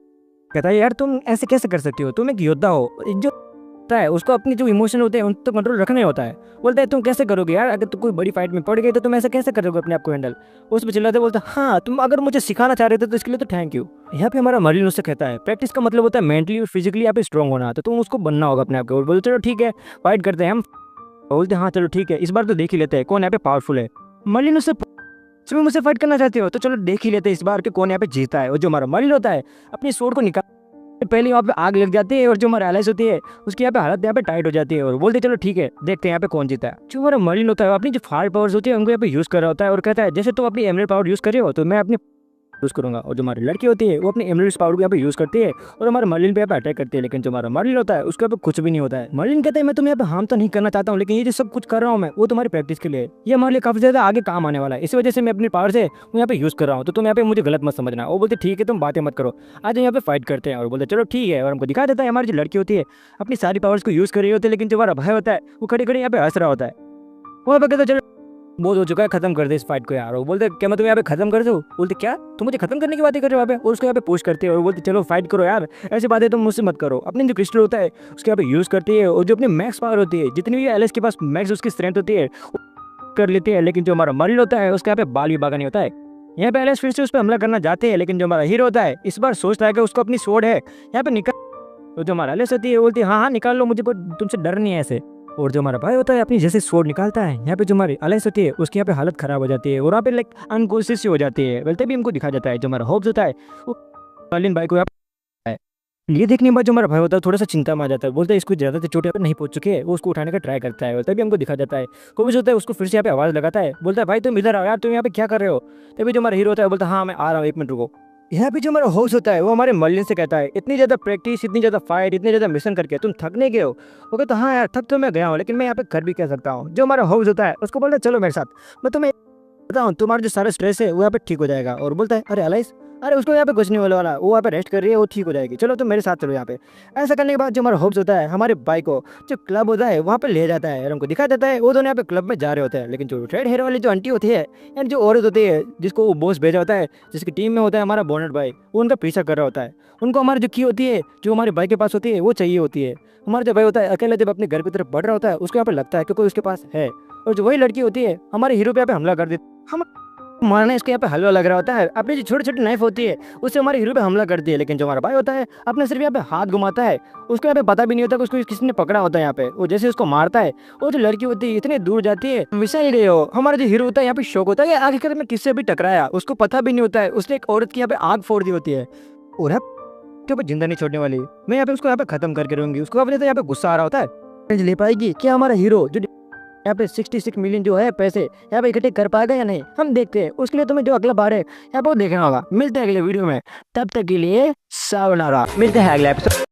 कहता है यार तुम ऐसे कैसे कर सकती हो, तुम एक योद्धा हो, जो होता है उसको अपनी जो इमोशन होते हैं उन तो कंट्रोल रखना ही होता है। बोलता है तुम कैसे करोगे यार, अगर तुम कोई बड़ी फाइट में पड़ गई तो तुम ऐसे कैसे करोगे अपने आप को हैंडल। उस पर चिल्लाते बोलता हाँ तुम अगर मुझे सिखाना चाह रहे थे तो इसके लिए तो थैंक यू। यहाँ पे हमारा मर्लिन उससे कहता है प्रैक्टिस का मतलब होता है मेंटली और फिजिकली यहाँ पे स्ट्रॉन्ग होना, तो तुम उसको बनना होगा अपने आप को। बोलते चलो ठीक है फाइट करते हैं हम। बोलते हाँ चलो ठीक है इस बार तो देख ही लेते हैं कौन यहाँ पे पावरफुल है। मर्लिन उससे तुम मुझसे फाइट करना चाहते हो तो चलो देख ही लेते हैं इस बार के कौन यहाँ पे जीता है। और जो हमारा मर्लिन होता है अपनी स्वॉर्ड को निकाल पहले वहाँ पे आग लग जाती है और जो हमारा एलाइस होती है उसकी यहाँ पे हालत यहाँ पे टाइट हो जाती है और बोलते चलो ठीक है देखते हैं यहाँ पे कौन जीता है। जो हमारा मर्लिन होता है अपनी जो फायर पावर्स होती है उनको यहाँ पे यूज़ कर रहा होता है और कहता है जैसे तुम अपनी एमरल्ड पावर यूज़ कर रहे हो तो मैं अपनी यूज़ करूँगा। और जो हमारी लड़की होती है वो अपनी एमरल्ड पावर को यहाँ पे यूज़ करती है और हमारे मर्लिन पे यहाँ पे अटैक करती है, लेकिन जो हमारा मर्लिन होता है उसके पे कुछ भी नहीं होता है। मर्लिन कहता है मैं तुम्हें यहाँ पे हार्म तो नहीं करना चाहता हूँ, लेकिन ये जो सब कुछ कर रहा हूँ मैं वो तुम्हारी प्रैक्टिस के लिए, ये हमारे लिए काफी ज्यादा आगे काम आने वाला है, इसी वजह से मैं अपनी पावर से वो यहाँ पे यूज़ कर रहा हूँ, तो तुम यहाँ पे मुझे गलत मत समझना। वो बोलते ठीक है तुम बातें मत करो आज यहाँ पे फाइट करते हैं। और बोलते चलो ठीक है और हमको दिखा देता है हमारी जो लड़की होती है अपनी सारी पावर्स को यूज़ कर रही होती है, लेकिन जो हमारा भाई होता है वो खड़े खड़े यहाँ पे हंस रहा होता है। वो कहता है चलो बहुत हो चुका है खत्म कर दे इस फाइट को यार। वो बोलते क्या मैं तुम्हें यहाँ पे खत्म कर दूँ। बोलते क्या तुम मुझे खत्म करने की बातें कर रहे हो यहाँ पे, और उसको यहाँ पे पुश करते हैं और बोलते चलो फाइट करो यार, ऐसी बातें तुम मुझसे मत करो। अपने जो क्रिस्टल होता है उसके यहाँ पे यूज़ करती है और जो अपनी मैक्स पावर होती है जितनी भी एलिस के पास मैक्स उसकी स्ट्रेंथ होती है कर लेती है, लेकिन जो हमारा मर्लिन होता है उसके यहाँ पे बाल भी बागा नहीं होता है। यहाँ पे एलिस फिर से उस पर हमला करना चाहते हैं, लेकिन जो हमारा हीरो होता है इस बार सोचता है कि उसको अपनी स्वॉर्ड है यहाँ पे निकाल, तो जो हमारा एलिस होती है बोलती है हाँ हाँ निकाल लो मुझे तुमसे डर नहीं है ऐसे। और जो हमारा भाई होता है अपनी जैसे स्वॉर्ड निकालता है यहाँ पे जो हमारी एलाइस होती है उसकी यहाँ पे हालत खराब हो जाती है और यहाँ पे लाइक अनकॉन्शियस हो जाती है। बोलते भी हमको दिखा जाता है जो हमारा होप्स होता है वो मर्लिन भाई को यहाँ पे ये देखने के बाद जो हमारा भाई होता है थोड़ा सा चिंता में आ जाता है, बोलता है इसको ज्यादा से चोट यहाँ पे नहीं पहुंच चुके हैं, वो उसको उठाने का ट्राई करता है। तभी हमको दिखा जाता है कोविड होता है उसको फिर से यहाँ पे आवाज़ लगाता है, बोलता है भाई तुम इधर आओ यार तुम यहाँ पे क्या कर रहे हो। तभी जो हमारा हीरो होता है बोलता है हाँ मैं आ रहा हूँ 1 मिनट रुको। यहाँ पे जो हमारा होस्ट होता है वो हमारे मर्लिन से कहता है इतनी ज़्यादा प्रैक्टिस इतनी ज़्यादा फाइट इतने ज़्यादा मिशन करके तुम थक नहीं गए हो। वो कहता हाँ यार थक तो मैं गया हूँ लेकिन मैं यहाँ पे कर भी कह सकता हूँ। जो हमारा होस्ट होता है उसको बोलता है चलो मेरे साथ मैं तुम्हें बताऊँ तुम्हारा जो सारा स्ट्रेस है वो यहाँ पे ठीक हो जाएगा। और बोलता है अरे एलाइस अरे उसको यहाँ पे कुछ नहीं होने वाला, वो यहाँ पे रेस्ट कर रही है वो ठीक हो जाएगी, चलो तुम मेरे साथ चलो यहाँ पे। ऐसा करने के बाद जो हमारा होप्स होता है हमारे भाई को जो क्लब होता है वहाँ पे ले जाता है और हमको दिखा देता है वो दोनों यहाँ पे क्लब में जा रहे होते हैं, लेकिन जो रेड हेयर वाली जो आंटी होती है यानी जो औरत होती है जिसको वो बॉस भेजा होता है जिसकी टीम में होता है हमारा बोनेट भाई, वो उनका पीछा कर रहा होता है। उनको हमारी जो की होती है जो हमारे भाई के पास होती है वो चाहिए होती है। हमारा जो भाई होता है अकेले जब अपने घर की तरफ बढ़ रहा होता है उसको यहाँ पे लगता है कि कोई उसके पास है, और जो वही लड़की होती है हमारे हीरो पे यहाँ पे हमला कर देती हम मारना इसके यहाँ पे हलवा लग रहा होता है, अपनी जो छोटी छोटी नाइफ होती है उससे हमारे हीरो पे हमला करती है। लेकिन जो हमारा भाई होता है अपने सिर्फ यहाँ पे हाथ घुमाता है, उसको यहाँ पे पता भी नहीं होता कि उसको किसी ने पकड़ा होता है यहाँ पे। वो जैसे उसको मारता है वो जो लड़की होती है इतनी दूर जाती है वैसा ही गए हो। हमारा जो हीरो होता है यहाँ पे शौक होता है कि आखिर में किससे भी टकराया उसको पता भी नहीं होता है, उसने एक औरत की यहाँ पे आग फोड़ दी होती है और यहाँ पे जिंदा नहीं छोड़ने वाली, मैं यहाँ पे उसको यहाँ पे खत्म करके रहूंगी। उसको अपने तो यहाँ पे गुस्सा आ रहा होता है ले पाएगी क्या हमारा हीरो जो यहाँ पे 66 मिलियन जो है पैसे यहाँ पे इकट्ठे कर पाएगा या नहीं, हम देखते हैं। उसके लिए तुम्हें जो अगला बार है यहाँ पे वो देखना होगा। मिलते हैं अगले वीडियो में, तब तक के लिए सावधान, मिलते हैं अगले एपिसोड।